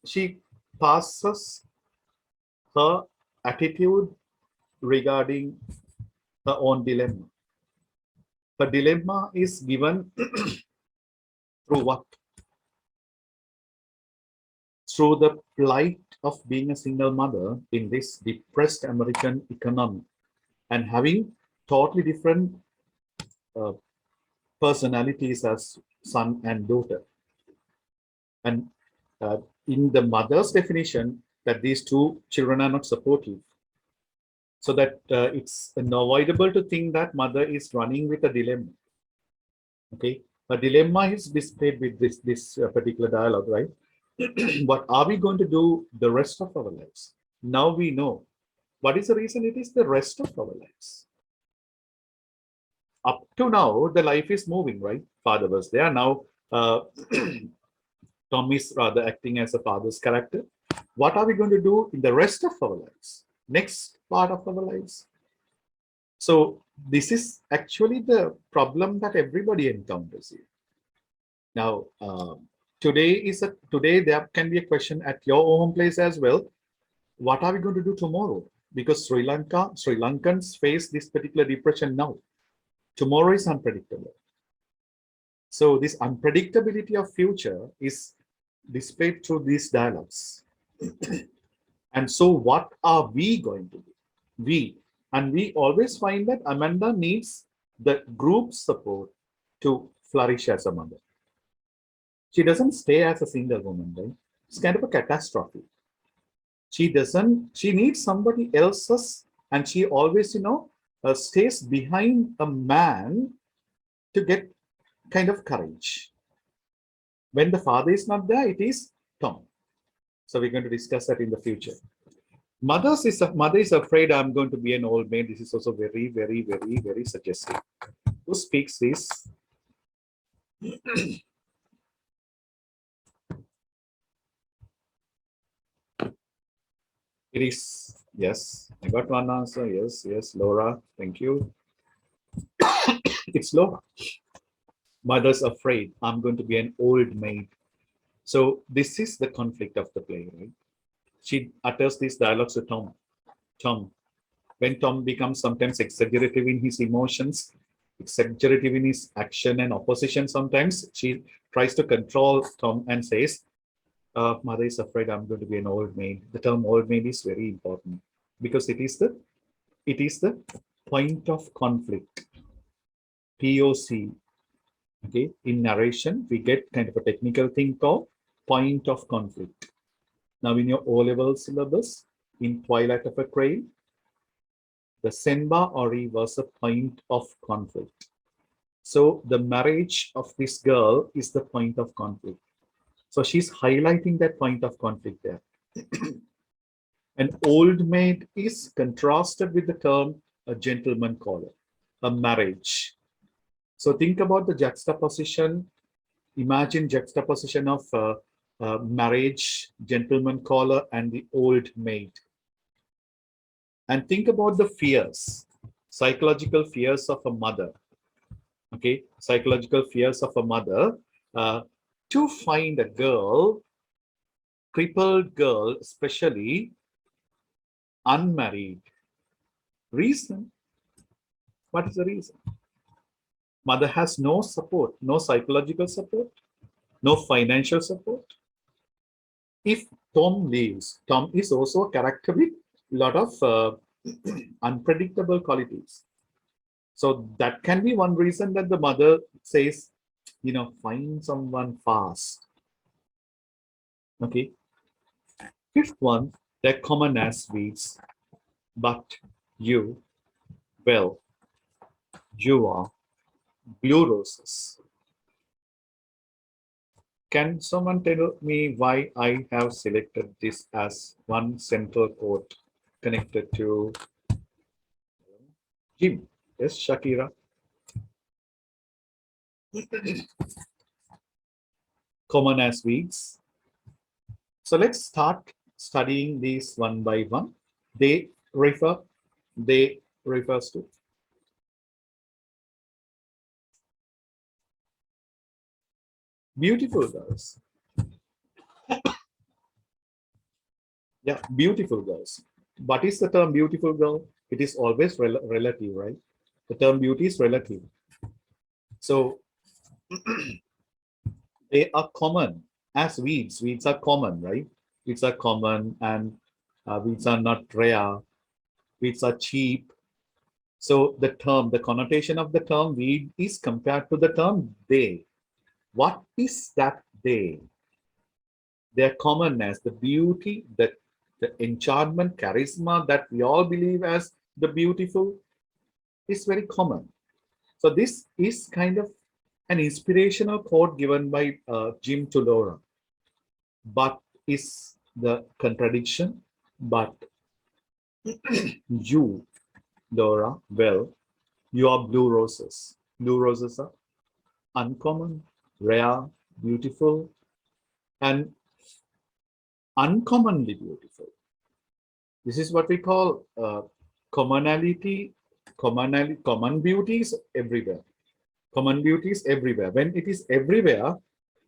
she passes her attitude regarding her own dilemma. The dilemma is given through what? through the plight of being a single mother in this depressed American economy and having totally different uh, personalities as son and daughter. And uh, in the mother's definition, that these two children are not supportive. So that it's unavoidable to think that mother is running with a dilemma. Okay, a dilemma is displayed with this particular dialogue, right? What are we going to do the rest of our lives? Now we know. What is the reason? It is the rest of our lives. Up to now, the life is moving, right? Father was there. Now, Tom is rather acting as a father's character. What are we going to do in the rest of our lives? Next part of our lives. So this is actually the problem that everybody encounters here. Now, today there can be a question at your home place as well. What are we going to do tomorrow? Because Sri Lankans face this particular depression now. Tomorrow is unpredictable. So this unpredictability of future is displayed through these dialogues. And so what are we going to do? We always find that Amanda needs the group support to flourish as a mother. She doesn't stay as a single woman, right? It's kind of a catastrophe. She needs somebody else's, and she always, stays behind a man to get kind of courage. When the father is not there, it is Tom. So we're going to discuss that in the future. Mother is afraid I'm going to be an old maid. This is also very, very, very, very suggestive. Who speaks this? It is, yes. I got one answer. Yes, Laura. Thank you. It's Laura. Mother's afraid I'm going to be an old maid. So this is the conflict of the play, right? She utters these dialogues to Tom. Tom, when Tom becomes sometimes exaggerative in his emotions, exaggerative in his action and opposition, sometimes she tries to control Tom and says, mother is afraid I'm going to be an old maid. The term old maid is very important because it is the point of conflict. POC. Okay, in narration, we get kind of a technical thing called point of conflict. Now, in your O-level syllabus, in Twilight of a Crane, the Senba Ori was a point of conflict. So the marriage of this girl is the point of conflict. So she's highlighting that point of conflict there. An old maid is contrasted with the term a gentleman caller, a marriage. So think about the juxtaposition. Imagine juxtaposition of marriage, gentleman caller, and the old maid. And think about the fears, psychological fears of a mother. Okay, psychological fears of a mother to find a girl, crippled girl, especially unmarried. Reason? What is the reason? Mother has no support, no psychological support, no financial support. If Tom leaves, Tom is also a character with a lot of unpredictable qualities. So that can be one reason that the mother says, find someone fast. Okay. Fifth one, they're common as weeds, but you are blue roses. Can someone tell me why I have selected this as one central quote connected to Jim? Yes, Shakira. Common as weeds. So let's start studying these one by one. They refers to beautiful girls. Yeah, beautiful girls. What is the term beautiful girl? It is always relative, right? The term beauty is relative. So they are common as weeds. Weeds are common, right? which are common, and which are not rare, which are cheap. So the term, the connotation of the term we is compared to the term they. What is that they? Their commonness, the beauty, the enchantment, charisma that we all believe as the beautiful is very common. So this is kind of an inspirational quote given by Jim to Laura. But is the contradiction? But you, Laura, well, you are blue roses. Blue roses are uncommon, rare, beautiful, and uncommonly beautiful. This is what we call commonality, common beauties everywhere. Common beauties everywhere. When it is everywhere,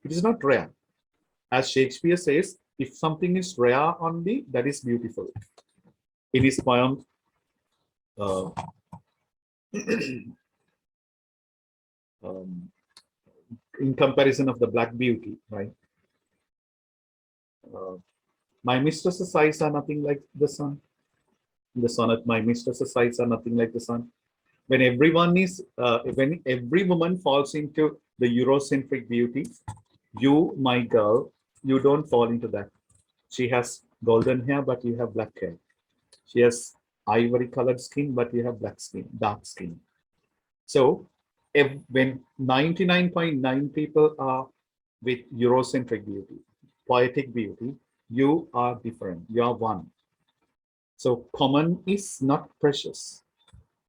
it is not rare. As Shakespeare says, if something is rare only, that is beautiful. In his poem, uh, in comparison of the Black Beauty, right? My mistress's eyes are nothing like the sun. The sonnet, my mistress's eyes are nothing like the sun. When when every woman falls into the Eurocentric beauty, you, my girl, you don't fall into that. She has golden hair, but you have black hair. She has ivory colored skin, but you have black skin, dark skin. So if, when 99.9 people are with Eurocentric beauty, poetic beauty, you are different. You are one. So common is not precious.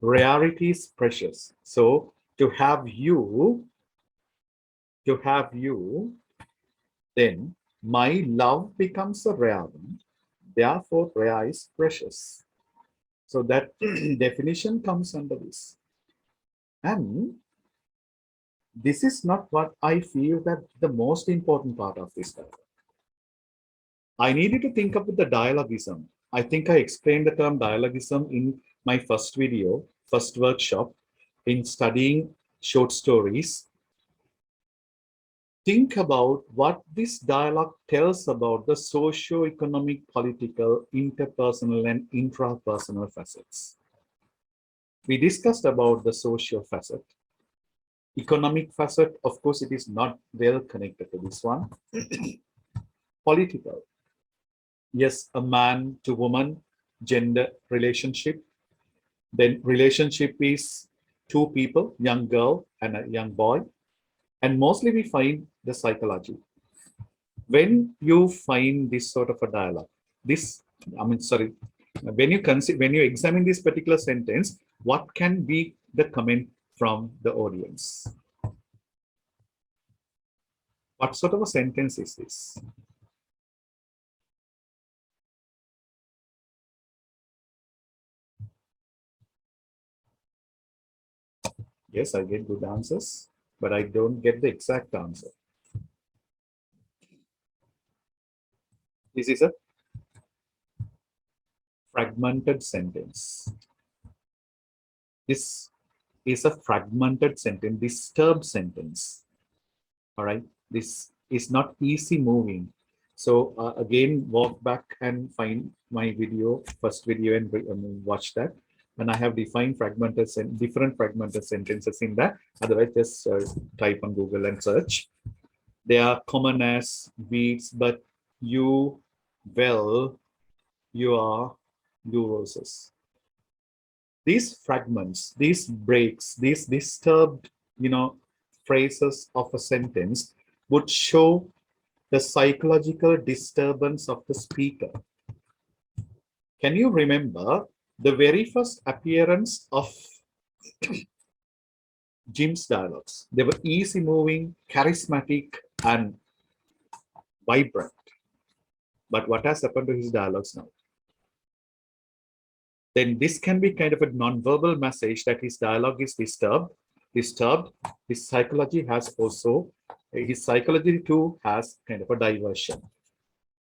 Rarity is precious. So to have you, then my love becomes a rare one. Therefore, rare is precious. So that definition comes under this. And this is not what I feel that the most important part of this dialogue. I needed to think up with the dialogism. I think I explained the term dialogism in my first video, first workshop in studying short stories. Think about what this dialogue tells about the socio-economic, political, interpersonal, and intrapersonal facets. We discussed about the social facet. Economic facet, of course, it is not well connected to this one. Political. Yes, a man to woman, gender relationship. Then relationship is two people, young girl and a young boy. And mostly we find the psychology. When you find this sort of a dialogue, when you examine this particular sentence, what can be the comment from the audience? What sort of a sentence is this? Yes, I get good answers, but I don't get the exact answer. This is a fragmented sentence. This is a fragmented sentence, disturbed sentence. All right, this is not easy moving. So again, walk back and find my video, first video, and watch that. And I have defined different fragmented sentences in that. Otherwise, just type on Google and search. They are common as weeds, but you, well, you are blue roses. These fragments, these breaks, these disturbed, phrases of a sentence would show the psychological disturbance of the speaker. Can you remember the very first appearance of Jim's dialogues? They were easy moving, charismatic, and vibrant. But what has happened to his dialogues now? Then this can be kind of a non-verbal message that his dialogue is disturbed. His psychology too has kind of a diversion.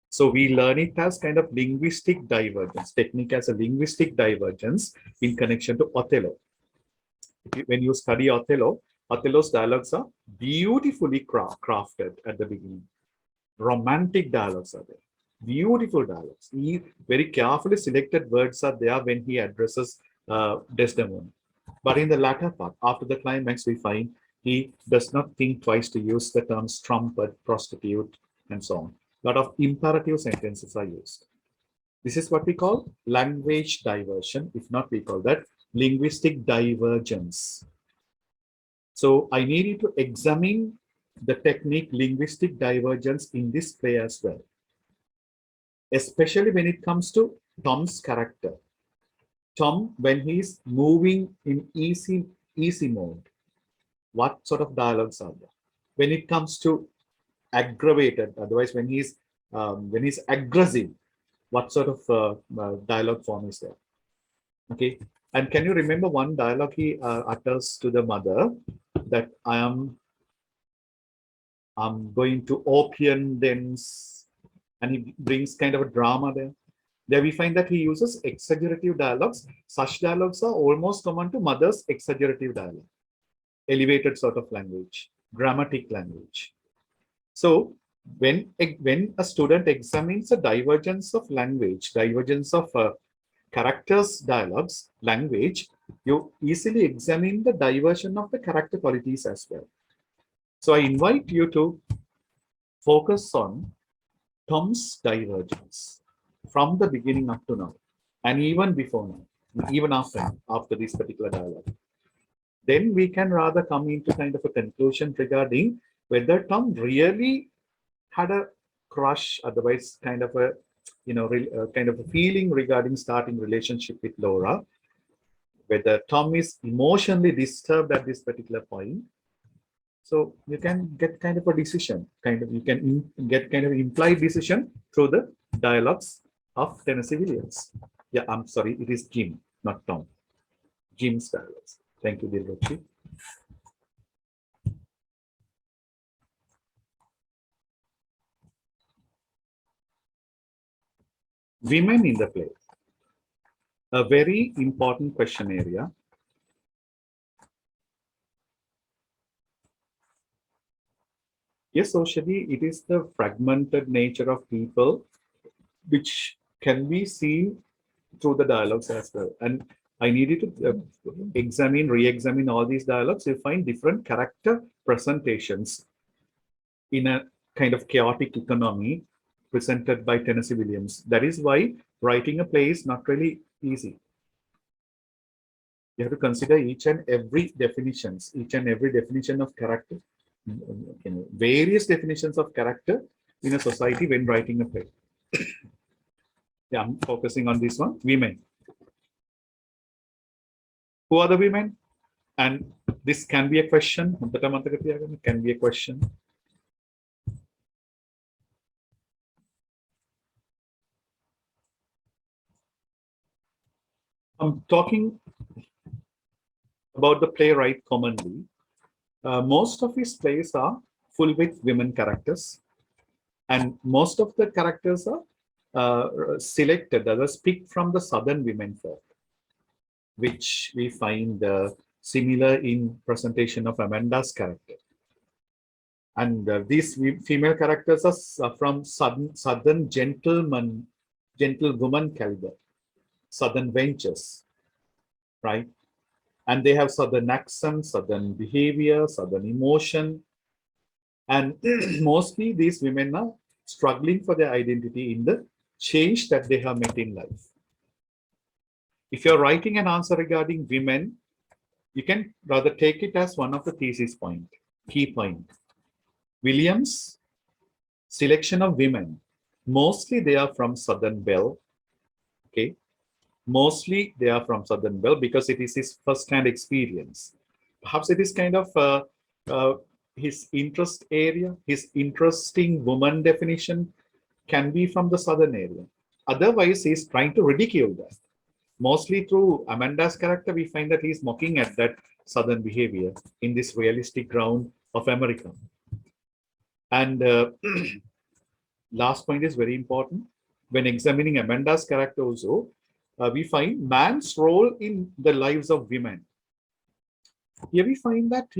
So we learn it as kind of linguistic divergence, technique as a linguistic divergence in connection to Othello. When you study Othello, Othello's dialogues are beautifully crafted at the beginning. Romantic dialogues are there. Beautiful dialogues. He very carefully selected words are there when he addresses Desdemona. But in the latter part, after the climax, we find he does not think twice to use the terms trumpet, prostitute, and so on. A lot of imperative sentences are used. This is what we call language diversion. If not, we call that linguistic divergence. So I need you to examine the technique linguistic divergence in this play as well, especially when it comes to Tom's character. Tom, when he's moving in easy mode, what sort of dialogues are there? When it comes to aggravated, otherwise when he's aggressive, what sort of dialogue form is there? Okay, and can you remember one dialogue he utters to the mother that I'm going to opium dens, and he brings kind of a drama there. There we find that he uses exaggerative dialogues. Such dialogues are almost common to mother's exaggerative dialogue, elevated sort of language, dramatic language. So when a student examines a divergence of language, divergence of characters, dialogues, language, you easily examine the diversion of the character qualities as well. So I invite you to focus on Tom's divergence from the beginning up to now, and even before now, even after this particular dialogue. Then we can rather come into kind of a conclusion regarding whether Tom really had a crush, otherwise kind of a kind of a feeling regarding starting relationship with Laura, whether Tom is emotionally disturbed at this particular point. So you can get kind of a decision, you can get kind of implied decision through the dialogues of Tennessee Williams. Yeah, I'm sorry, it is Jim, not Tom. Jim's dialogues. Thank you, Dilbachi. Women in the play. A very important question area. Yes, socially, it is the fragmented nature of people which can be seen through the dialogues as well. And I needed to examine, re-examine all these dialogues. You find different character presentations in a kind of chaotic economy presented by Tennessee Williams. That is why writing a play is not really easy. You have to consider each and every definition of character, various definitions of character in a society when writing a play. Yeah, I'm focusing on this one, women. Who are the women? And this can be a question. Can be a question. I'm talking about the playwright commonly. Most of his plays are full with women characters, and most of the characters are selected, that is picked from the Southern women folk, which we find similar in presentation of Amanda's character. And these female characters are from Southern gentlewoman caliber, Southern ventures, right? And they have Southern accent, Southern behavior, Southern emotion. And mostly these women are struggling for their identity in the change that they have made in life. If you're writing an answer regarding women, you can rather take it as one of the thesis point, key point. Williams' selection of women, mostly they are from Southern Belle, okay? Mostly they are from Southern Belle because it is his first-hand experience. Perhaps it is kind of his interest area, his interesting woman definition can be from the Southern area. Otherwise, he's trying to ridicule that. Mostly through Amanda's character, we find that he's mocking at that Southern behavior in this realistic ground of America. And last point is very important. When examining Amanda's character also, we find man's role in the lives of women. Here we find that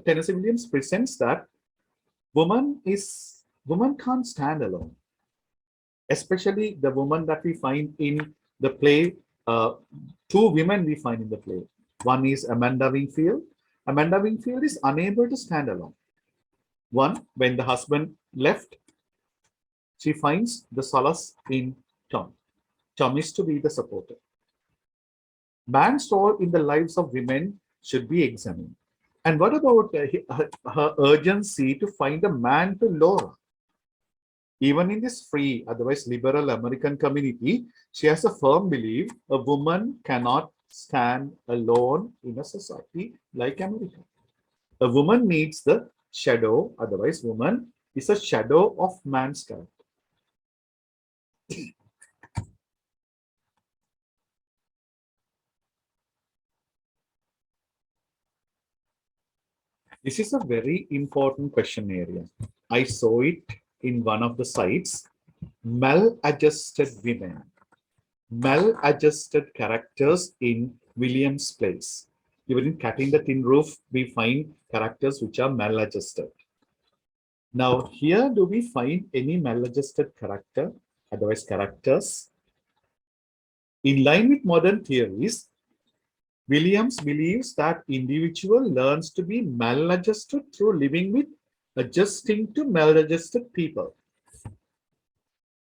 Tennessee Williams presents that woman can't stand alone, especially the woman that we find in the play. Two women we find in the play. One is Amanda Winfield. Amanda Winfield is unable to stand alone. One, when the husband left, she finds the solace in Tom. Tom is to be the supporter. Man's role in the lives of women should be examined. And what about her urgency to find a man to Laura? Even in this free, otherwise liberal American community, she has a firm belief a woman cannot stand alone in a society like America. A woman needs the shadow, otherwise woman is a shadow of man's character. This is a very important question area. I saw it in one of the sites. Maladjusted women, maladjusted characters in William's plays. Even in Cat in the Tin Roof, we find characters which are maladjusted. Now, here do we find any maladjusted character, otherwise characters? In line with modern theories, Williams believes that individual learns to be maladjusted through living with adjusting to maladjusted people.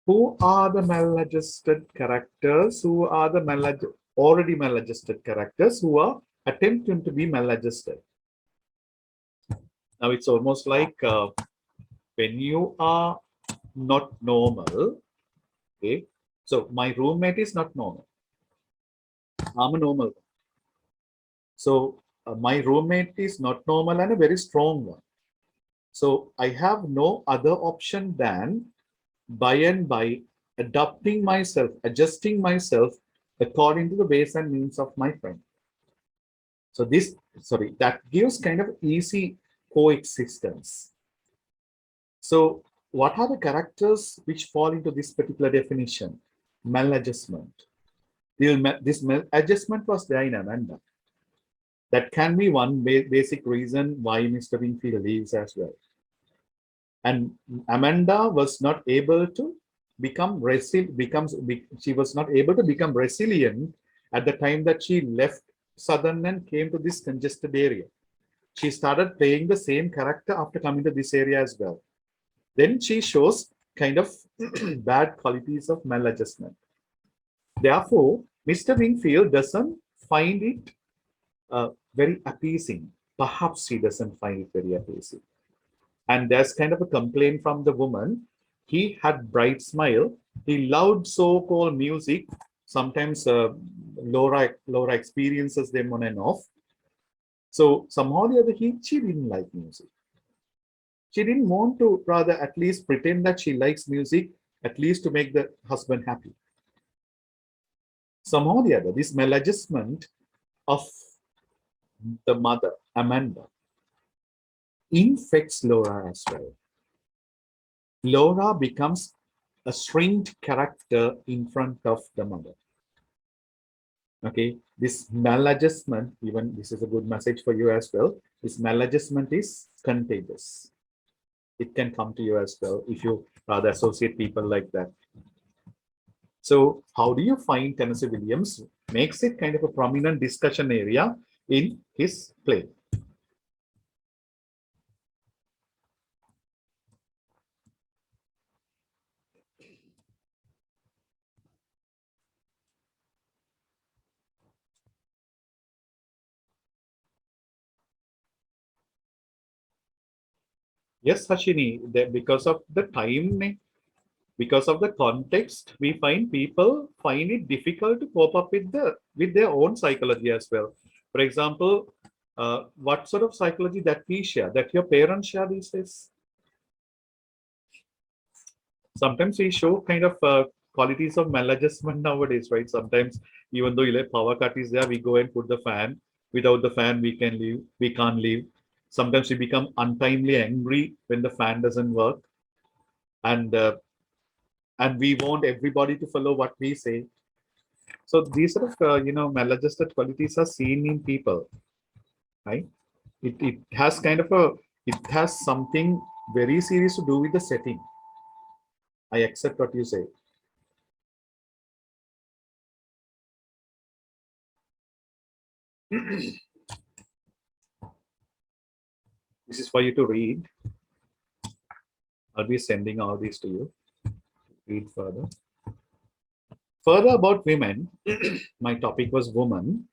Who are the maladjusted characters? Who are the already maladjusted characters who are attempting to be maladjusted? Now it's almost like when you are not normal, okay? So my roommate is not normal. I'm a normal. So my roommate is not normal and a very strong one. So I have no other option than by and by adapting myself, adjusting myself according to the ways and means of my friend. So that gives kind of easy coexistence. So what are the characters which fall into this particular definition? Maladjustment. This maladjustment was there in Amanda. That can be one basic reason why Mr. Winfield leaves as well. And Amanda was not able to become she was not able to become resilient at the time that she left Southern and came to this congested area. She started playing the same character after coming to this area as well. Then she shows kind of bad qualities of maladjustment. Therefore, Mr. Winfield doesn't find it very appeasing. Perhaps he doesn't find it very appeasing. And there's kind of a complaint from the woman. He had bright smile. He loved so-called music. Sometimes Laura experiences them on and off. So somehow or the other, she didn't like music. She didn't want to rather at least pretend that she likes music, at least to make the husband happy. Somehow or the other, this maladjustment of the mother, Amanda, infects Laura as well. Laura becomes a shrinked character in front of the mother. Okay, this maladjustment, even this is a good message for you as well. This maladjustment is contagious. It can come to you as well if you rather associate people like that. So how do you find Tennessee Williams makes it kind of a prominent discussion area in his play? Yes, Hashini, because of the time, because of the context, we find people find it difficult to cope up with their own psychology as well. For example, what sort of psychology that we share, that your parents share these days? Sometimes we show kind of qualities of maladjustment nowadays, right? Sometimes even though power cut is there, we go and put the fan. Without the fan, we can't live. Sometimes we become untimely angry when the fan doesn't work. And we want everybody to follow what we say. So these sort of maladjusted qualities are seen in people, right? It has kind of it has something very serious to do with the setting. I accept what you say. This is for you to read. I'll be sending all these to you. Read further. Further about women, my topic was woman.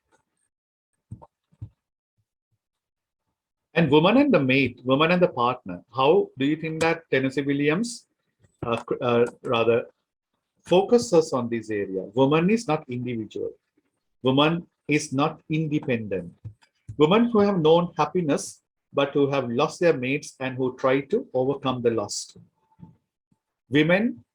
And woman and the mate, woman and the partner. How do you think that Tennessee Williams rather focuses on this area? Woman is not individual. Woman is not independent. Women who have known happiness, but who have lost their mates and who try to overcome the loss. Women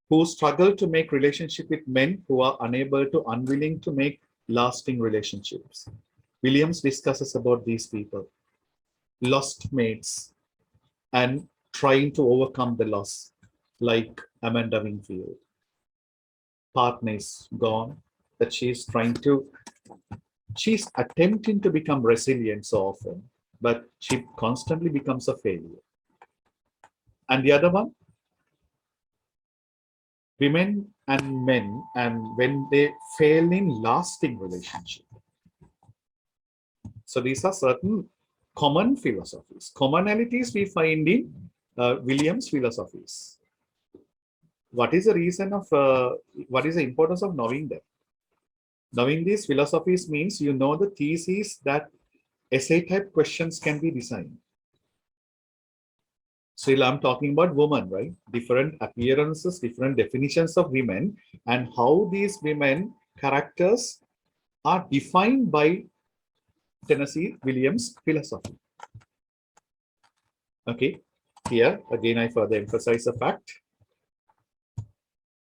who struggle to make relationship with men who are unwilling to make lasting relationships. Williams discusses about these people, lost mates, and trying to overcome the loss, like Amanda Winfield. Partner is gone, that she's attempting to become resilient so often, but she constantly becomes a failure. And the other one, women and men, and when they fail in lasting relationship. So these are certain common philosophies. Commonalities we find in Williams' philosophies. What is the reason of, what is the importance of knowing them? Knowing these philosophies means you know the thesis that essay type questions can be designed. Still, I'm talking about women, right? Different appearances, different definitions of women, and how these women characters are defined by Tennessee Williams' philosophy. Okay, here again I further emphasize the fact: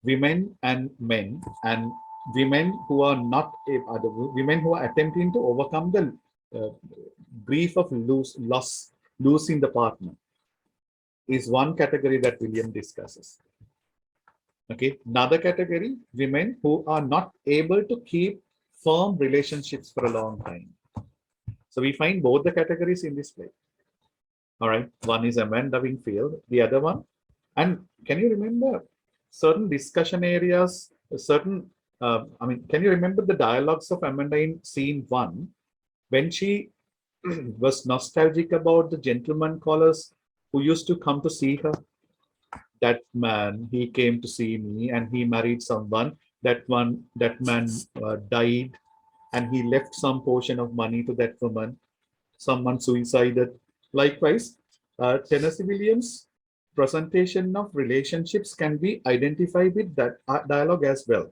women and men, and women who are not women who are attempting to overcome the grief of losing the partner is one category that William discusses. Okay, another category, women who are not able to keep firm relationships for a long time. So we find both the categories in this play. All right, one is Amanda Winfield, the other one. And can you remember certain discussion areas, certain, can you remember the dialogues of Amanda in scene 1 when she was nostalgic about the gentleman callers who used to come to see her? That man, he came to see me and he married someone. That man died and he left some portion of money to that woman. Someone suicided. Likewise, Tennessee Williams' presentation of relationships can be identified with that dialogue as well.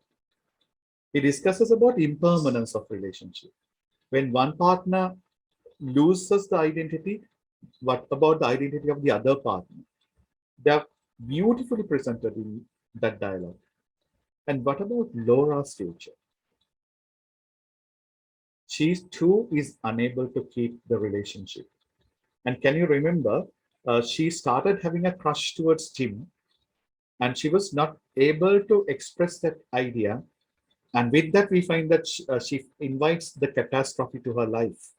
He discusses about impermanence of relationship. When one partner loses the identity, what about the identity of the other partner? They are beautifully presented in that dialogue. And what about Laura's future? She too is unable to keep the relationship. And can you remember, she started having a crush towards Jim, and she was not able to express that idea. And with that, we find that she invites the catastrophe to her life.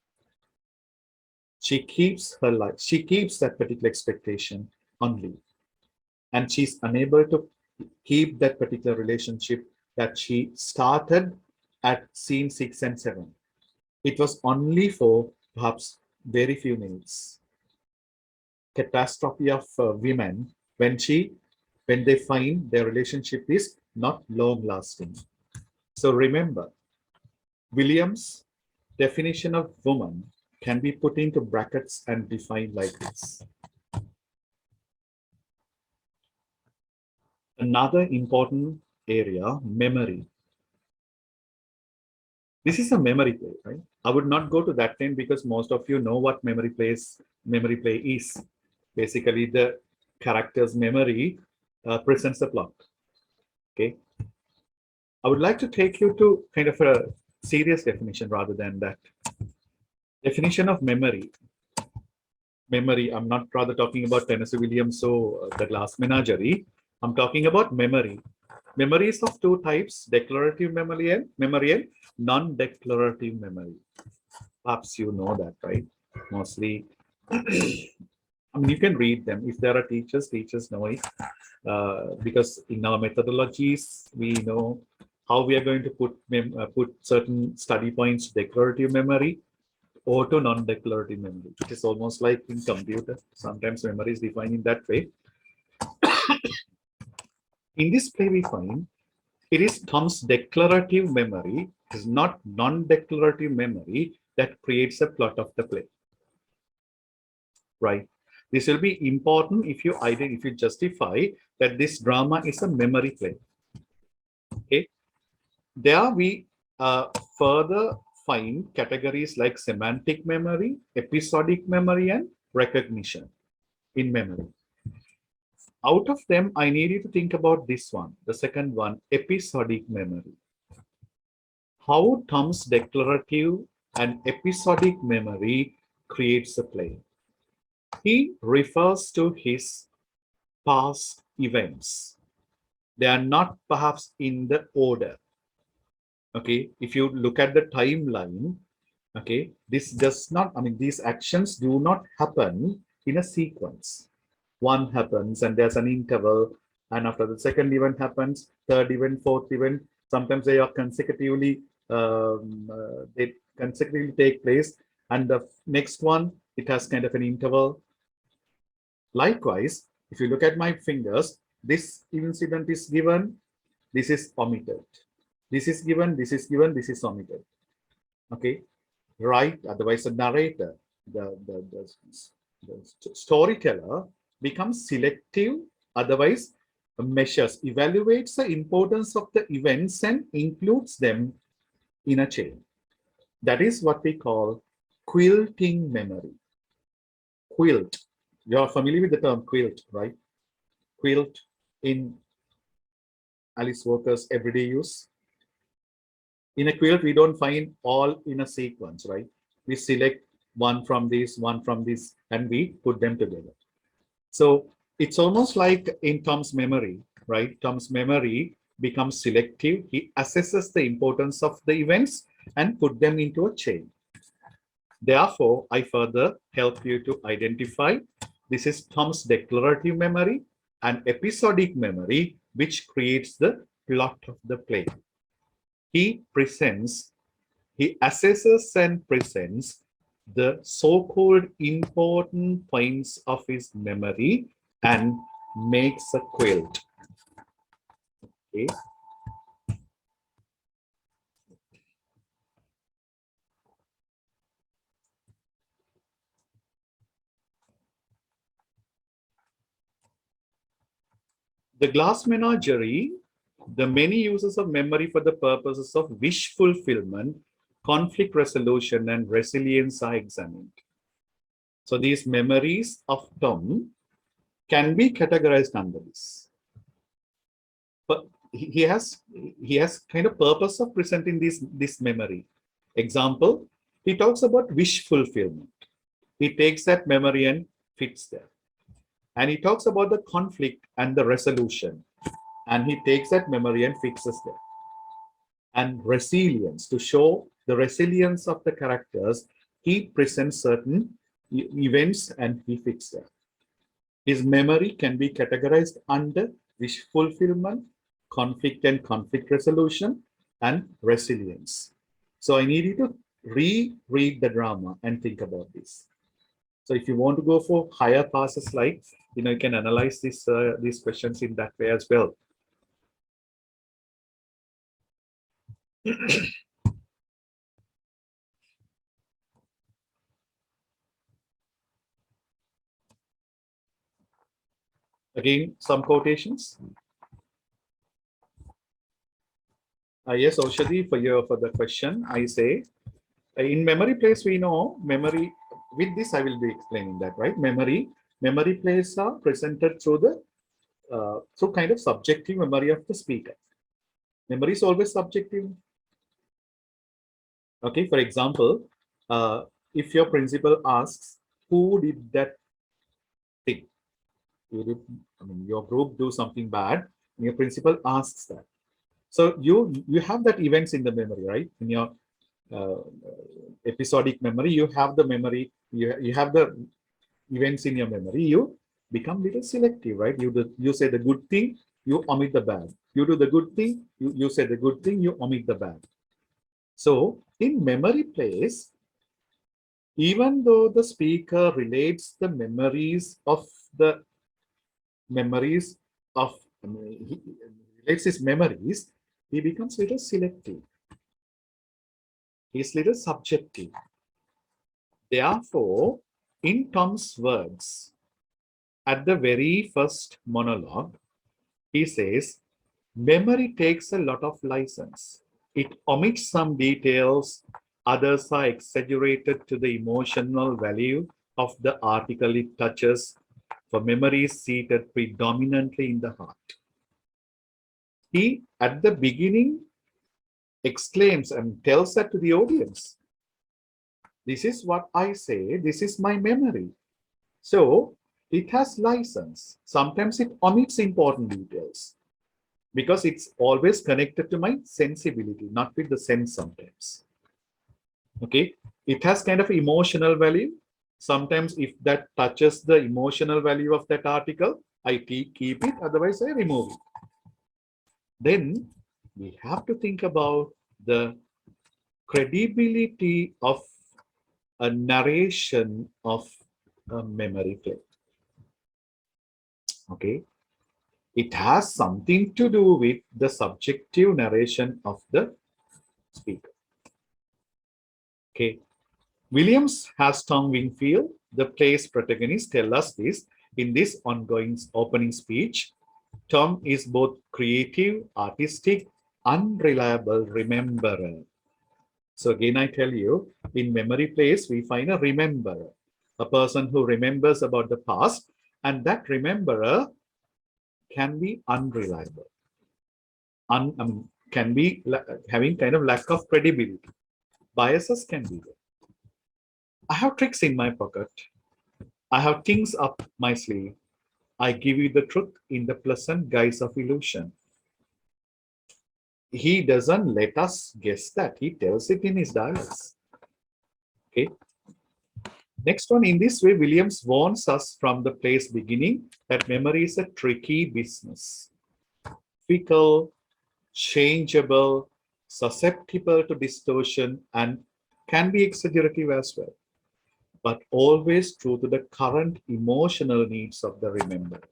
She keeps her life, she keeps that particular expectation only. And she's unable to keep that particular relationship that she started at scene 6 and 7. It was only for perhaps very few minutes. Catastrophe of women when they find their relationship is not long lasting. So remember, Williams' definition of woman can be put into brackets and defined like this. Another important area, memory. This is a memory play, right? I would not go to that time because most of you know what memory play is. Basically, the character's memory presents the plot. Okay. I would like to take you to kind of a serious definition rather than that. Definition of memory. Memory, I'm not rather talking about Tennessee Williams, so the glass menagerie. I'm talking about memory. Memory is of two types, declarative memory and non-declarative memory. Perhaps you know that, right? Mostly, I mean, you can read them. If there are teachers know it. Because in our methodologies, we know how we are going to put certain study points to declarative memory or to non-declarative memory. It is almost like in computer. Sometimes memory is defined in that way. In this play, we find it is Tom's declarative memory, it is not non-declarative memory that creates a plot of the play. Right? This will be important if you justify that this drama is a memory play. Okay. There we further find categories like semantic memory, episodic memory, and recognition in memory. Out of them, I need you to think about this one, the second one, episodic memory. How Tom's declarative and episodic memory creates a play. He refers to his past events. They are not perhaps in the order. Okay, if you look at the timeline, okay, this does not, I mean, these actions do not happen in a sequence. One happens and there's an interval, and after the second event happens, third event, fourth event, sometimes they are consecutively, they consecutively take place, and the next one, it has kind of an interval. Likewise, if you look at my fingers, this incident is given, this is omitted. This is given, this is given, this is omitted. Okay, right? Otherwise, the narrator, the storyteller becomes selective, otherwise measures, evaluates the importance of the events and includes them in a chain. That is what we call quilting memory. Quilt. You're familiar with the term quilt, right? Quilt in Alice Walker's everyday use. In a quilt, we don't find all in a sequence, right? We select one from this, and we put them together. So it's almost like in Tom's memory, right? Tom's memory becomes selective. He assesses the importance of the events and put them into a chain. Therefore, I further help you to identify this is Tom's declarative memory and episodic memory, which creates the plot of the play. He assesses and presents the so-called important points of his memory and makes a quilt. Okay. The glass menagerie, the many uses of memory for the purposes of wish fulfillment, conflict resolution, and resilience are examined. So these memories of Tom can be categorized under this. But he has kind of purpose of presenting this memory. Example, he talks about wish fulfillment. He takes that memory and fits there. And he talks about the conflict and the resolution. And he takes that memory and fixes there. And resilience, to show the resilience of the characters, he presents certain events and he fixes there. His memory can be categorized under wish fulfillment, conflict and conflict resolution, and resilience. So I need you to reread the drama and think about this. So if you want to go for higher passes, like, you can analyze these questions in that way as well. Again, some quotations. Yes, Oshadi, for the question, I say, in memory plays, we know memory. With this, I will be explaining that, right? Memory plays are presented through the through kind of subjective memory of the speaker. Memory is always subjective. Okay, for example, if your principal asks, who did that thing? Your group do something bad, and your principal asks that. So you have that events in the memory, right? In your episodic memory, you have the memory, you have the events in your memory. You become little selective, right? You say the good thing, you omit the bad. You do the good thing, you say the good thing, you omit the bad. So in memory place, even though the speaker relates the the memories of, he relates his memories, he becomes little selective. He's little subjective. Therefore, in Tom's words, at the very first monologue, he says, memory takes a lot of license. It omits some details, others are exaggerated to the emotional value of the article it touches, for memory is seated predominantly in the heart. He, at the beginning, exclaims and tells that to the audience. This is what I say, this is my memory. So it has license. Sometimes it omits important details because it's always connected to my sensibility, not with the sense sometimes. Okay, it has kind of emotional value. Sometimes if that touches the emotional value of that article, I keep it, otherwise I remove it. Then we have to think about the credibility of a narration of a memory play. Okay, it has something to do with the subjective narration of the speaker. Okay, Williams has Tom Winfield, the play's protagonist, tell us this in this ongoing opening speech. Tom is both creative, artistic, unreliable rememberer. So again, I tell you, in memory plays, we find a rememberer, a person who remembers about the past, and that rememberer can be unreliable, can be having kind of lack of credibility. Biases can be there. I have tricks in my pocket. I have things up my sleeve. I give you the truth in the pleasant guise of illusion. He doesn't let us guess that. He tells it in his dialogues. Okay. Next one, in this way, Williams warns us from the play's beginning that memory is a tricky business. Fickle, changeable, susceptible to distortion, and can be exaggerative as well, but always true to the current emotional needs of the rememberer.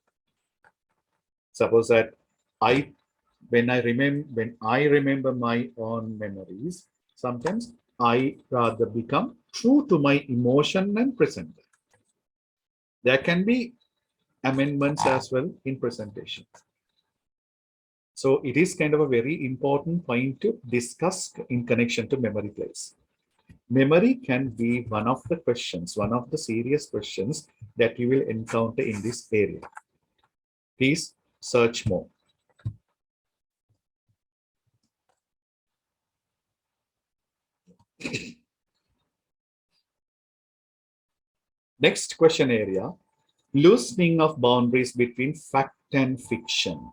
Suppose that when I remember my own memories, sometimes I rather become true to my emotion and present. There can be amendments as well in presentation. So it is kind of a very important point to discuss in connection to memory plays. Memory can be one of the questions, one of the serious questions that you will encounter in this area. Please search more. Next question area, loosening of boundaries between fact and fiction.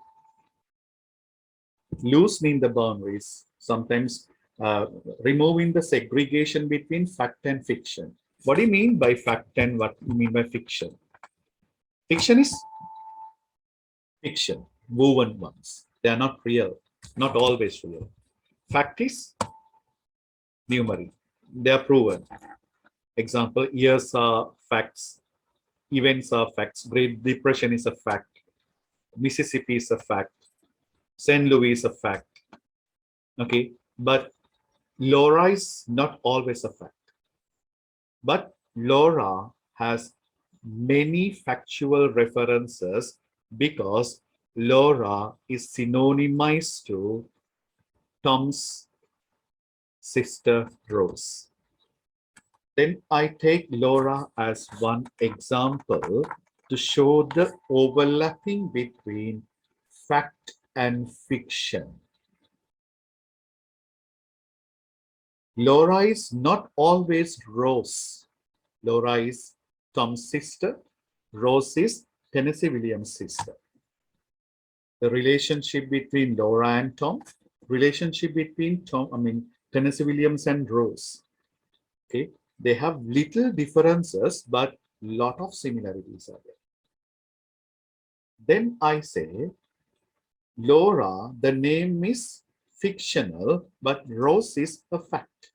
Loosening the boundaries, sometimes removing the segregation between fact and fiction. What do you mean by fact and what do you mean by fiction? Fiction is fiction, woven ones. They are not real, not always real. Fact is numeric. They are proven. Example, years are facts, events are facts. Great Depression is a fact. Mississippi is a fact. St. Louis is a fact. Okay, but Laura is not always a fact. But Laura has many factual references because Laura is synonymized to Tom's sister Rose. Then I take Laura as one example to show the overlapping between fact and fiction. Laura is not always Rose. Laura is Tom's sister. Rose is Tennessee Williams' sister. The relationship between Laura and Tom, relationship between Tennessee Williams and Rose. Okay, they have little differences, but lot of similarities are there. Then I say, Laura, the name is fictional, but Rose is a fact.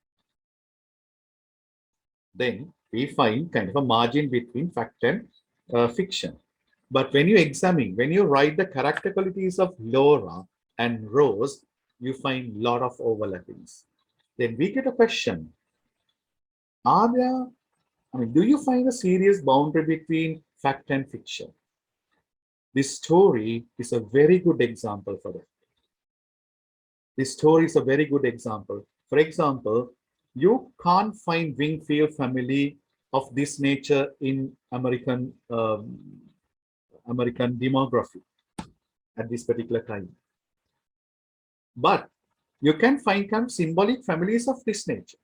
Then we find kind of a margin between fact and fiction. But when you examine, when you write the character qualities of Laura and Rose, you find a lot of overlappings. Then we get a question. Are there, do you find a serious boundary between fact and fiction? This story is a very good example for that. This story is a very good example. For example, you can't find Winfield family of this nature in American demography at this particular time. But you can find some symbolic families of this nature,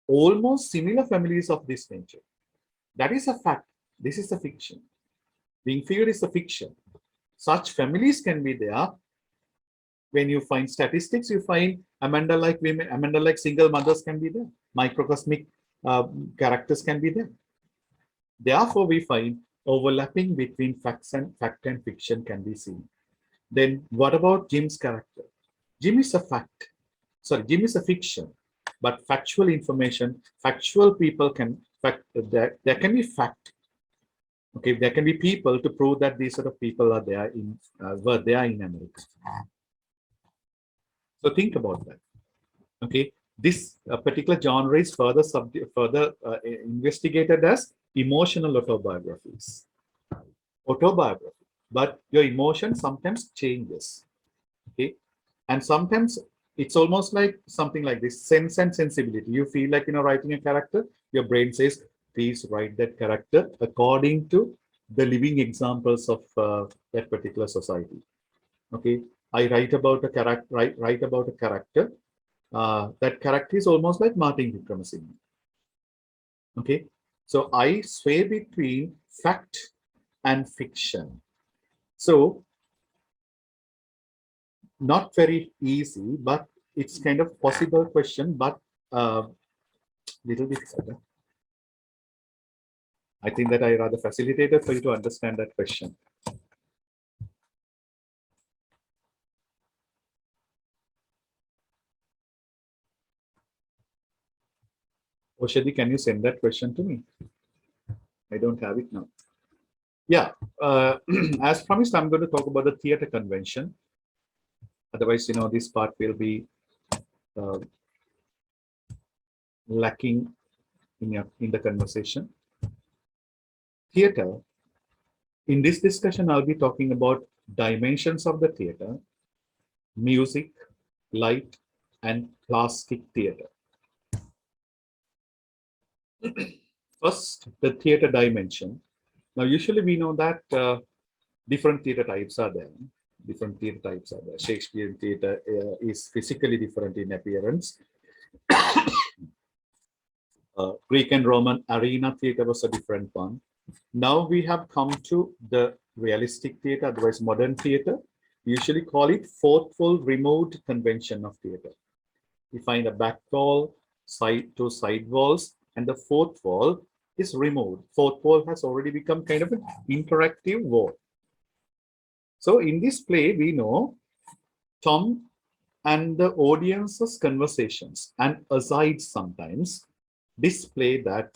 almost similar families of this nature. That is a fact. This is a fiction. Winfield is a fiction. Such families can be there. When you find statistics, you find Amanda-like women, Amanda-like single mothers can be there. Microcosmic characters can be there. Therefore, we find overlapping between fact and fiction can be seen. Then what about Jim's character? Jim is a fact. Sorry, Jim is a fiction, but factual information, factual people can, there can be fact. Okay, there can be people to prove that these sort of people are there in, were there in America. So think about that. Okay, this particular genre is further investigated as emotional autobiographies. Autobiography, but your emotion sometimes changes. Okay, and sometimes it's almost like something like this: sense and sensibility. You feel like, writing a character, your brain says, please write that character according to the living examples of that particular society. Okay, I write about a character. Write about a character. That character is almost like Martin Wickramasinghe. Okay, so I sway between fact and fiction. So not very easy, but it's kind of possible question, but little bit further. I think that I rather facilitated for you to understand that question. Oshadi, can you send that question to me? I don't have it now. Yeah, as promised, I'm going to talk about the theater convention. Otherwise, this part will be lacking in the conversation. Theater. In this discussion, I'll be talking about dimensions of the theater, music, light, and plastic theater. First, the theater dimension. Now, usually we know that different theater types are there. Different theater types are there. Shakespearean theater is physically different in appearance. Greek and Roman arena theater was a different one. Now we have come to the realistic theater, otherwise modern theater. We usually call it fourth wall removed convention of theater. We find a back wall, two side walls, and the fourth wall is removed. Fourth wall has already become kind of an interactive wall. So in this play, we know Tom and the audience's conversations and asides sometimes display that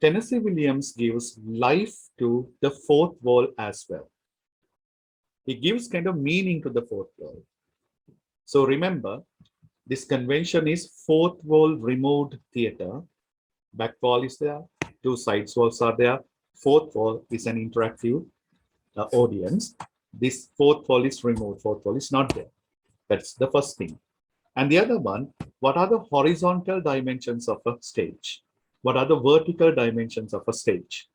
Tennessee Williams gives life to the fourth wall as well. He gives kind of meaning to the fourth wall. So remember, this convention is fourth wall removed theater. Back wall is there, two sides walls are there. Fourth wall is an interactive audience. This fourth wall is removed, fourth wall is not there. That's the first thing. And the other one, what are the horizontal dimensions of a stage? What are the vertical dimensions of a stage?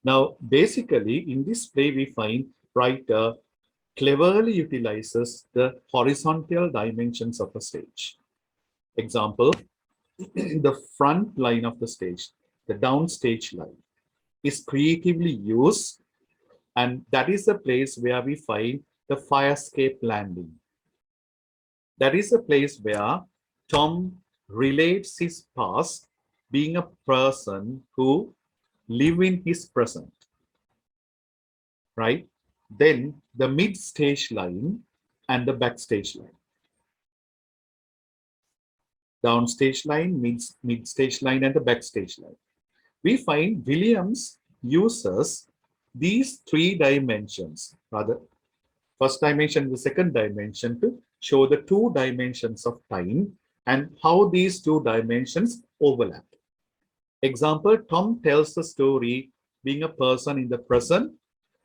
Now, basically, in this play, we find writer cleverly utilizes the horizontal dimensions of a stage. Example, the front line of the stage, the downstage line, is creatively used, and that is the place where we find the fire escape landing. That is a place where Tom relates his past, being a person who live in his present, right? Then the mid-stage line and the backstage line. Downstage line, mid-stage line, and the backstage line. We find Williams uses these three dimensions, rather first dimension and the second dimension, to show the two dimensions of time and how these two dimensions overlap. Example, Tom tells the story being a person in the present,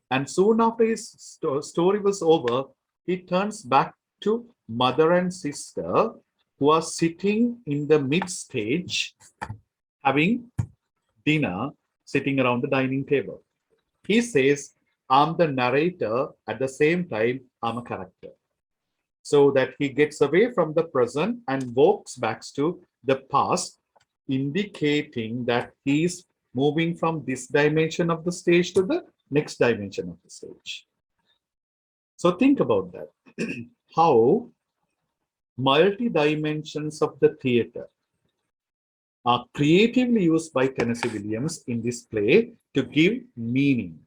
and soon after his story was over, he turns back to mother and sister who are sitting in the mid-stage having dinner, sitting around the dining table. He says, I'm the narrator, at the same time, I'm a character. So that he gets away from the present and walks back to the past, indicating that he's moving from this dimension of the stage to the next dimension of the stage. So think about that. How multi-dimensions of the theater are creatively used by Tennessee Williams in this play to give meaning,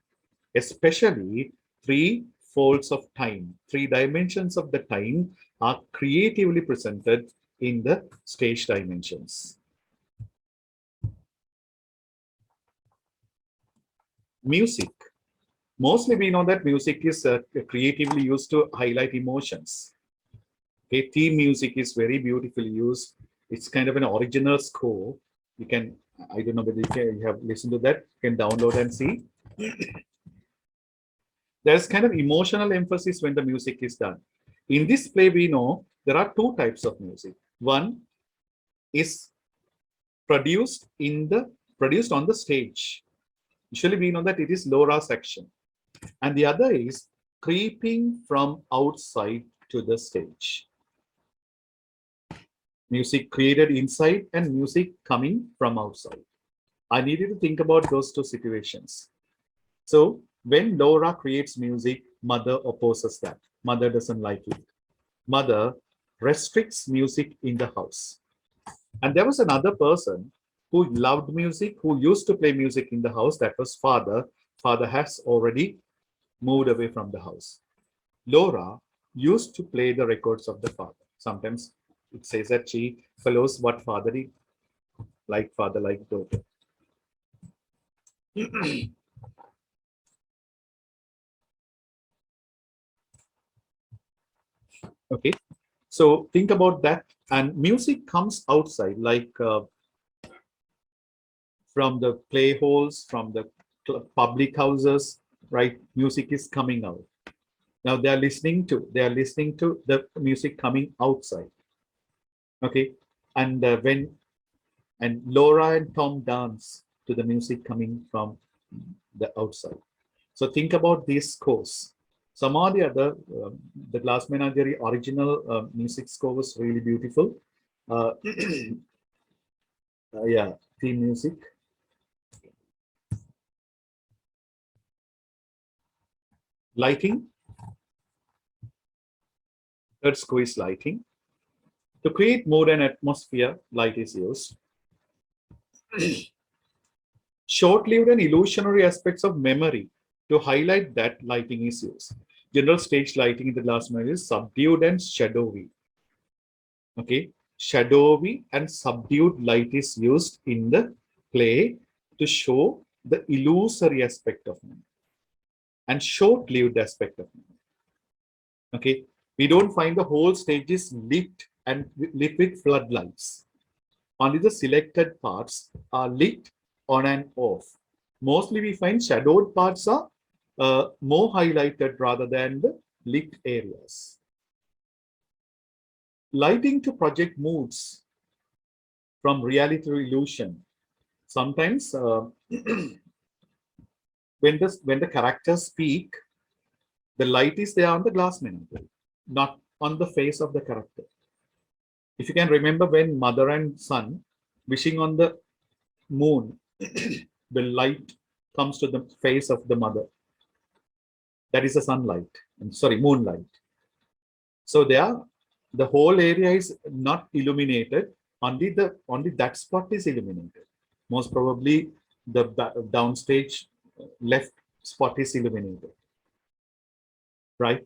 especially three folds of time. Three dimensions of the time are creatively presented in the stage dimensions. Music. Mostly we know that music is creatively used to highlight emotions. Okay, theme music is very beautifully used. It's kind of an original score. You can, I don't know whether you have listened to that, you can download and see. There's kind of emotional emphasis when the music is done. In this play, we know there are two types of music. One is produced on the stage. Usually we know that it is Laura section. And the other is creeping from outside to the stage. Music created inside and music coming from outside. I needed to think about those two situations. So when Laura creates music, mother opposes that. Mother doesn't like it. Mother restricts music in the house. And there was another person who loved music, who used to play music in the house. That was father. Father has already moved away from the house. Laura used to play the records of the father. Sometimes it says that she follows what father did, like father, like daughter. Okay, so think about that. And music comes outside, like from the play halls, from the public houses, right? Music is coming out. Now they are listening to the music coming outside. Okay, and and Laura and Tom dance to the music coming from the outside. So think about these scores. Some of the other, the Glass Menagerie original music score was really beautiful. Yeah, theme music. Lighting. Third score is lighting. To create mood and atmosphere, light is used. Short-lived and illusionary aspects of memory. To highlight that, lighting is used. General stage lighting in the Glass Menagerie is subdued and shadowy. Okay, shadowy and subdued light is used in the play to show the illusory aspect of memory and short-lived aspect of memory. Okay, we don't find the whole stage is lit with floodlights. Only the selected parts are lit on and off. Mostly we find shadowed parts are more highlighted rather than the lit areas. Lighting to project moods from reality to illusion. Sometimes when the characters speak, the light is there on the glass menagerie, not on the face of the character. If you can remember when mother and son wishing on the moon, the light comes to the face of the mother. That is the sunlight. I'm sorry, moonlight. So there, the whole area is not illuminated. Only that spot is illuminated. Most probably the downstage left spot is illuminated. Right?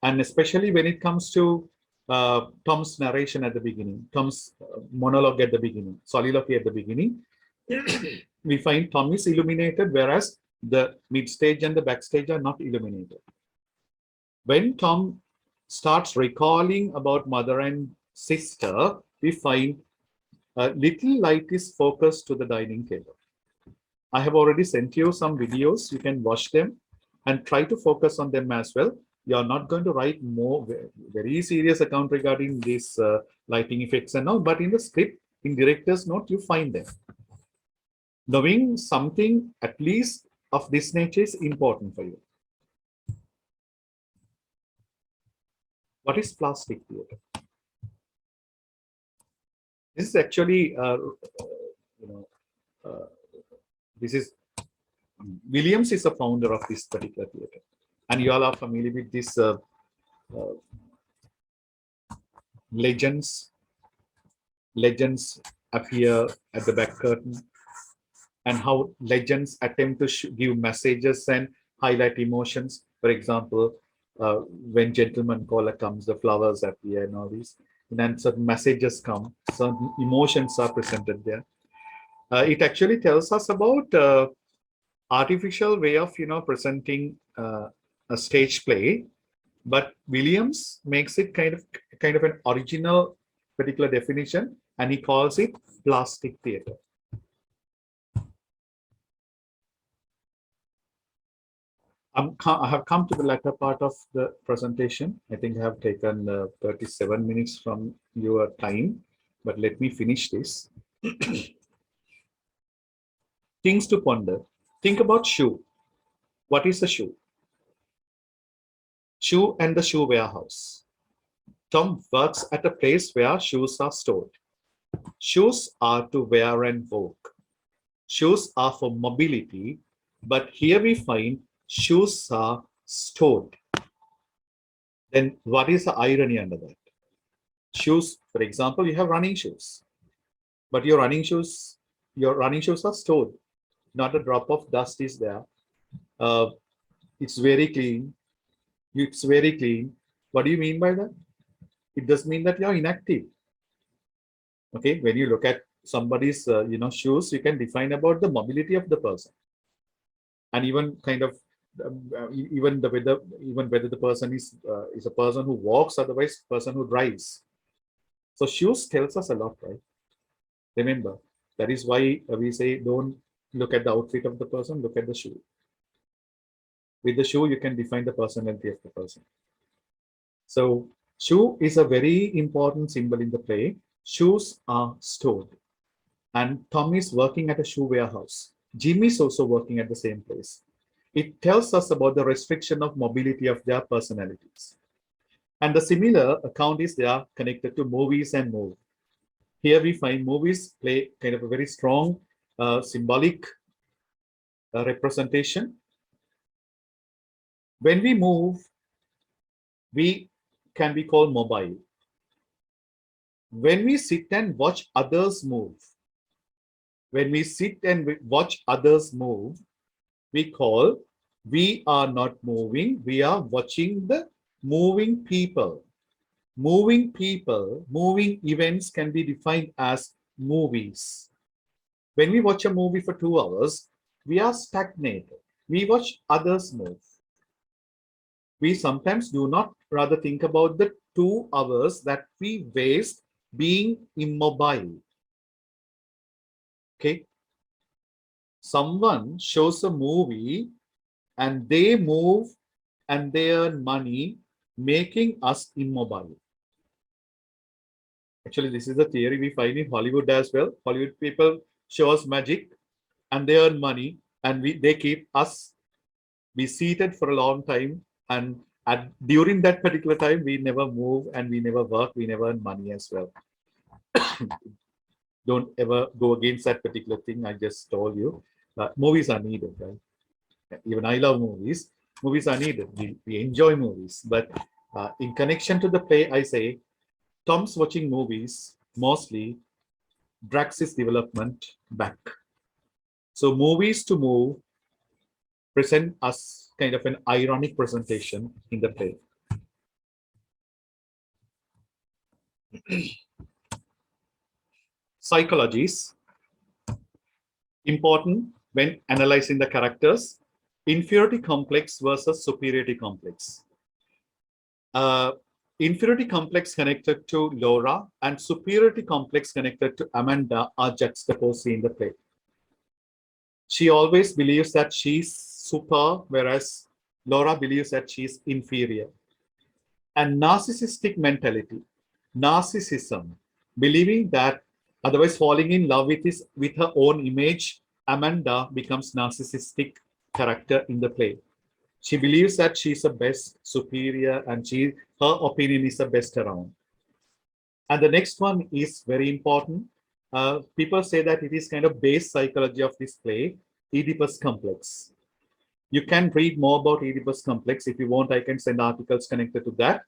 And especially when it comes to Tom's narration at the beginning, Tom's monologue at the beginning, soliloquy at the beginning, we find Tom is illuminated, whereas the mid stage and the backstage are not illuminated. When Tom starts recalling about mother and sister, we find a little light is focused to the dining table. I have already sent you some videos. You can watch them and try to focus on them as well. You're not going to write more very serious account regarding these lighting effects and all, but in the script, in director's note, you find them. Knowing something at least of this nature is important for you. What is plastic theater? This is actually, this is Williams is a founder of this particular theater, and you all are familiar with this legends. Legends appear at the back curtain, and how legends attempt to give messages and highlight emotions. For example, when Gentleman Caller comes, the flowers appear and all these, and then certain messages come, certain emotions are presented there. It actually tells us about artificial way of presenting a stage play, but Williams makes it kind of an original particular definition, and he calls it plastic theater. I have come to the latter part of the presentation. I think I have taken 37 minutes from your time, but let me finish this. Things to ponder. Think about shoe. What is a shoe? Shoe and the shoe warehouse. Tom works at a place where shoes are stored. Shoes are to wear and walk. Shoes are for mobility, but here we find shoes are stored. Then what is the irony under that? Shoes, for example, you have running shoes, but your running shoes are stored. Not a drop of dust is there. It's very clean. It's very clean. What do you mean by that? It does mean that you're inactive. Okay, when you look at somebody's shoes, you can define about the mobility of the person, and even kind of even whether the person is a person who walks, otherwise person who drives. So shoes tells us a lot, right? Remember, that is why we say don't look at the outfit of the person, look at the shoe. With the shoe, you can define the personality of the person. So shoe is a very important symbol in the play. Shoes are stored. And Tom is working at a shoe warehouse. Jim is also working at the same place. It tells us about the restriction of mobility of their personalities. And the similar account is there connected to movies and move. Here we find movies play kind of a very strong symbolic representation. When we move, we can be called mobile. When we sit and watch others move, when we sit and watch others move, we are not moving, we are watching the moving people. Moving people, moving events can be defined as movies. When we watch a movie for 2 hours, we are stagnated. We watch others move. We sometimes do not rather think about the 2 hours that we waste being immobile. Okay. Someone shows a movie and they move and they earn money, making us immobile. Actually, this is a theory we find in Hollywood as well. Hollywood people show us magic and they earn money, and they keep us be seated for a long time. And during that particular time, we never move and we never work, we never earn money as well. Don't ever go against that particular thing I just told you. Movies are needed, right? Even I love movies. Movies are needed. We enjoy movies. But in connection to the play, I say, Tom's watching movies mostly drags his development back. So movies to move present us kind of an ironic presentation in the play. Psychologies, important when analyzing the characters. Inferiority complex versus superiority complex. Uh, inferiority complex connected to Laura and superiority complex connected to Amanda are juxtaposed in the play. She always believes that she's super, whereas Laura believes that she's inferior. And narcissistic mentality, narcissism, believing that otherwise falling in love with her own image, Amanda becomes narcissistic character in the play. She believes that she's the best, superior, and her opinion is the best around. And the next one is very important. People say that it is kind of base psychology of this play, Oedipus complex. You can read more about Oedipus complex. If you want, I can send articles connected to that.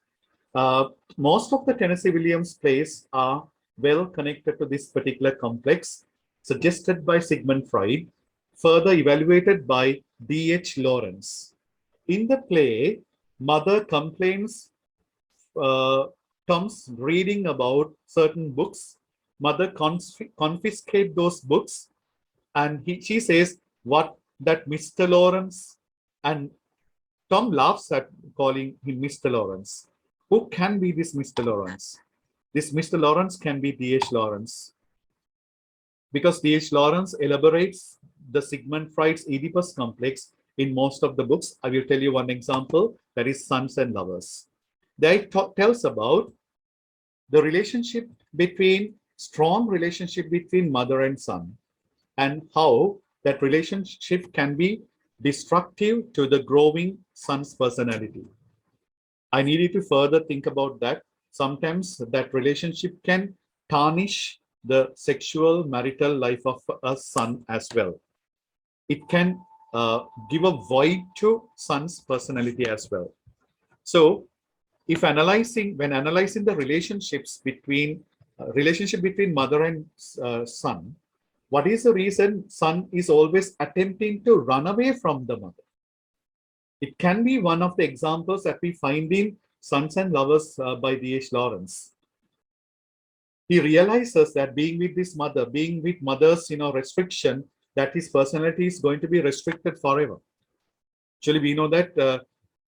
Most of the Tennessee Williams plays are well connected to this particular complex, suggested by Sigmund Freud, further evaluated by D.H. Lawrence. In the play, mother complains, comes reading about certain books. Mother confiscate those books, and she says, "What that Mr. Lawrence?" And Tom laughs at calling him Mr. Lawrence. Who can be this Mr. Lawrence? This Mr. Lawrence can be D.H. Lawrence, because D.H. Lawrence elaborates the Sigmund Freud's Oedipus complex in most of the books. I will tell you one example, that is Sons and Lovers. There it tells about the relationship between, strong relationship between mother and son, and how that relationship can be destructive to the growing son's personality. I needed to further think about that. Sometimes that relationship can tarnish the sexual marital life of a son as well. It can give a void to son's personality as well. So when analyzing the relationship between mother and son, what is the reason son is always attempting to run away from the mother? It can be one of the examples that we find in Sons and Lovers by D.H. Lawrence. He realizes that being with this mother, being with mother's restriction, that his personality is going to be restricted forever. Actually, we know that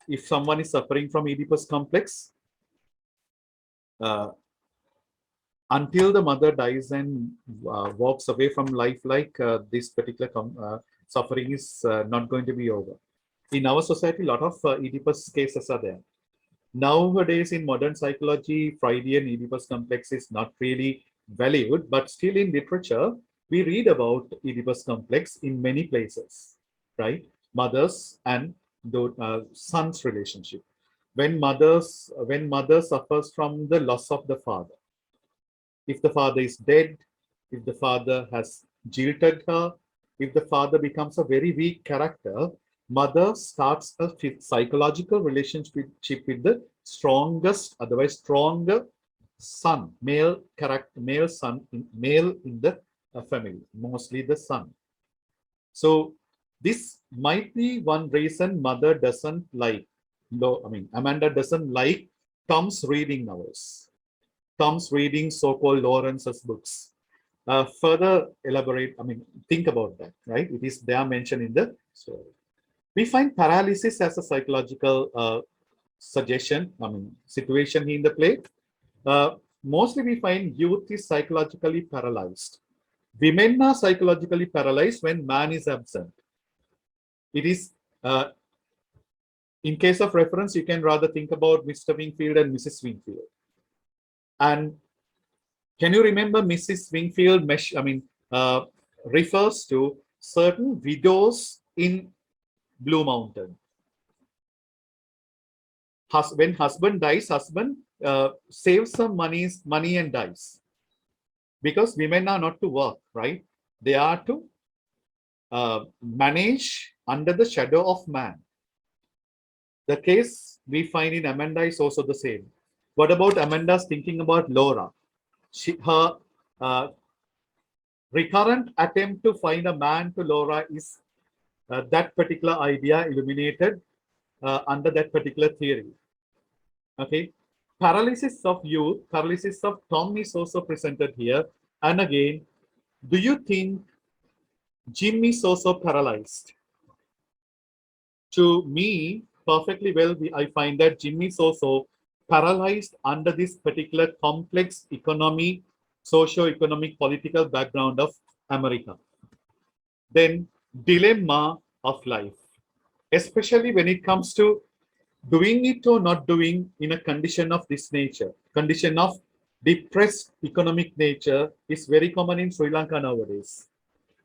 if someone is suffering from Oedipus complex, until the mother dies and walks away from life, like this particular suffering is not going to be over. In our society, a lot of Oedipus cases are there. Nowadays, in modern psychology, Freudian Oedipus complex is not really valued, but still in literature, we read about Oedipus complex in many places, right? Mothers and sons relationship. When mother suffers from the loss of the father, if the father is dead, if the father has jilted her, if the father becomes a very weak character, mother starts a psychological relationship with the strongest, otherwise stronger son, male son, male in the family, mostly the son. So this might be one reason mother doesn't like, Amanda doesn't like Tom's reading novels. Tom's reading so-called Lawrence's books. Further elaborate, think about that, right? They are mentioned in the story. We find paralysis as a psychological situation in the play. Mostly we find youth is psychologically paralyzed. Women are psychologically paralyzed when man is absent. It is, in case of reference, you can rather think about Mr. Winfield and Mrs. Winfield. And can you remember Mrs. Winfield refers to certain widows in Blue Mountain. When husband dies, husband saves some money and dies. Because women are not to work, right? They are to manage under the shadow of man. The case we find in Amanda is also the same. What about Amanda's thinking about Laura? Her recurrent attempt to find a man to Laura is that particular idea illuminated under that particular theory. Okay, Paralysis of youth, paralysis of Tom is also presented here. And again, do you think Jim is also paralyzed? To me, perfectly well, I find that Jim is also paralyzed under this particular complex economy, socio-economic, political background of America. Then, dilemma of life, especially when it comes to doing it or not doing in a condition of this nature, condition of depressed economic nature is very common in Sri Lanka nowadays.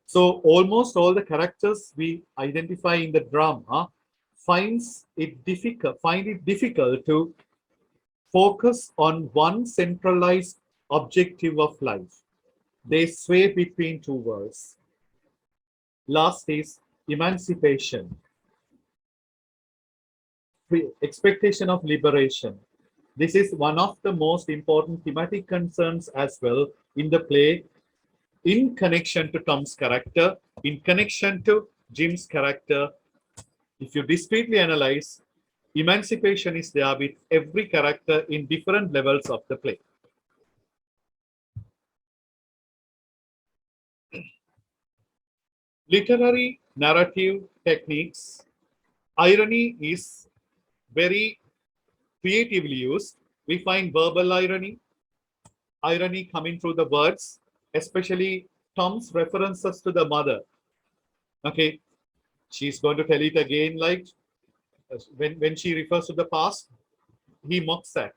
So almost all the characters we identify in the drama find it difficult to focus on one centralized objective of life. They sway between two worlds. Last is emancipation, expectation of liberation. This is one of the most important thematic concerns as well in the play, in connection to Tom's character, in connection to Jim's character. If you discretely analyze, emancipation is there with every character in different levels of the play. Literary narrative techniques, irony is very creatively used. We find verbal irony coming through the words, especially Tom's references to the mother. Okay, she's going to tell it again, like when she refers to the past, he mocks that.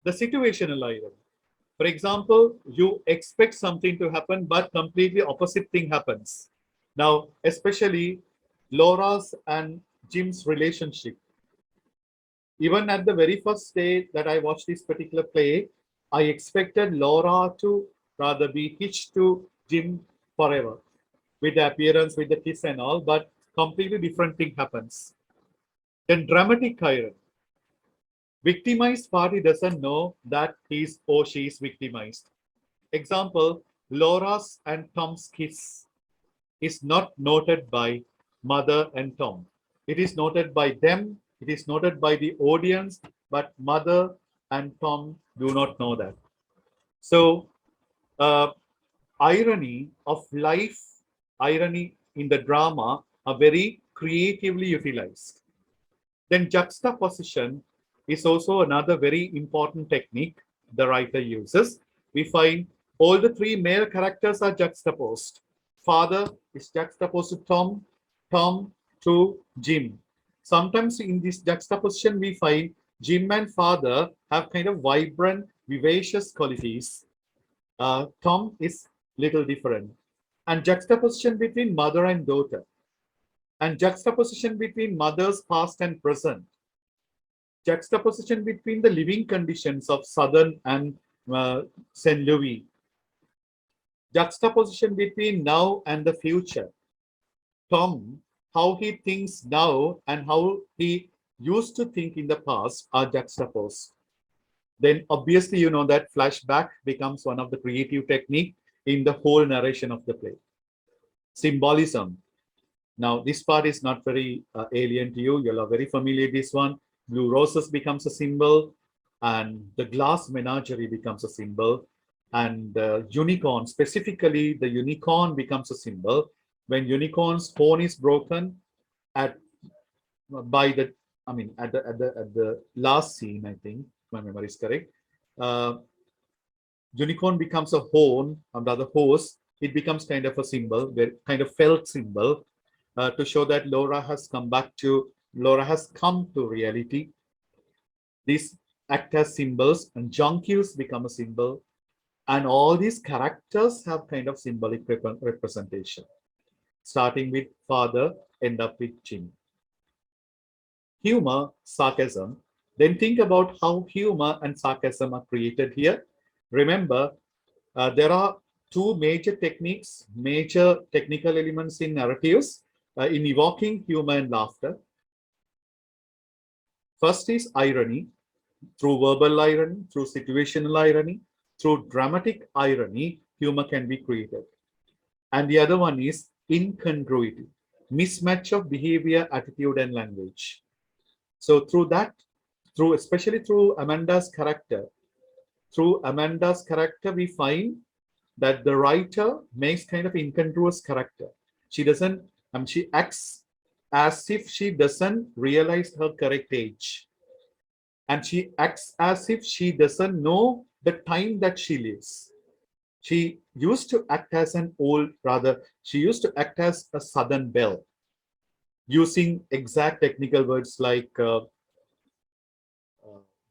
The situational irony. For example, you expect something to happen, but completely opposite thing happens. Now, especially Laura's and Jim's relationship. Even at the very first day that I watched this particular play, I expected Laura to rather be hitched to Jim forever, with the appearance, with the kiss and all, but completely different thing happens. Then dramatic irony. Victimized party doesn't know that he's or she is victimized. Example, Laura's and Tom's kiss is not noted by mother and Tom. It is noted by them, it is noted by the audience, but mother and Tom do not know that. So, irony of life, irony in the drama are very creatively utilized. Then juxtaposition is also another very important technique the writer uses. We find all the three male characters are juxtaposed. Father is juxtaposed to Tom, Tom to Jim. Sometimes in this juxtaposition, we find Jim and father have kind of vibrant, vivacious qualities. Tom is little different. And juxtaposition between mother and daughter. And juxtaposition between mother's past and present. Juxtaposition between the living conditions of Southern and St. Louis. Juxtaposition between now and the future. Tom, how he thinks now and how he used to think in the past are juxtaposed. Then obviously you know that flashback becomes one of the creative technique in the whole narration of the play. Symbolism. Now this part is not very alien to you. You're very familiar with this one. Blue roses becomes a symbol, and the glass menagerie becomes a symbol, and the unicorn, specifically the unicorn, becomes a symbol. When unicorn's horn is broken at the last scene, I think my memory is correct. Unicorn becomes a horn, another horse. It becomes kind of a symbol, kind of felt symbol, to show that Laura has come to reality. These act as symbols, and jonquils become a symbol, and all these characters have kind of symbolic representation. Starting with father, end up with Jim. Humor, sarcasm. Then think about how humor and sarcasm are created here. Remember, there are two major techniques, major technical elements in narratives in evoking humor and laughter. First is irony, through verbal irony, through situational irony, through dramatic irony, humor can be created. And the other one is incongruity, mismatch of behavior, attitude, and language. So through especially through Amanda's character. Through Amanda's character, we find that the writer makes kind of incongruous character. She doesn't, she acts as if she doesn't realize her correct age. And she acts as if she doesn't know the time that she lives. She used to act as she used to act as a Southern belle, using exact technical words like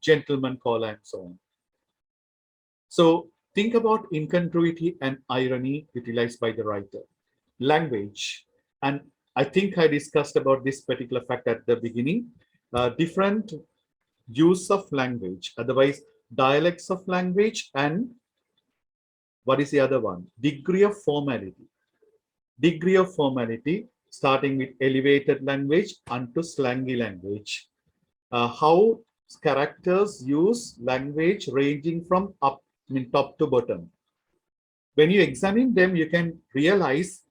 gentleman call and so on. So think about incongruity and irony utilized by the writer. Language, and I think I discussed about this particular fact at the beginning. Different use of language, otherwise dialects of language, and what is the other one? Degree of formality. Degree of formality, starting with elevated language unto slangy language. How characters use language ranging from top to bottom. When you examine them, you can realize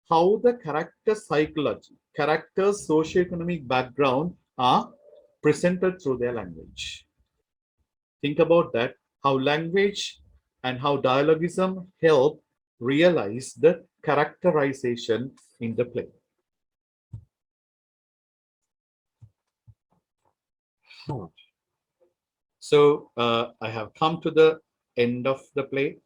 how the character psychology, characters' socioeconomic background are presented through their language. Think about that, how language and how dialogism help realize the characterization in the play. So I have come to the end of the play.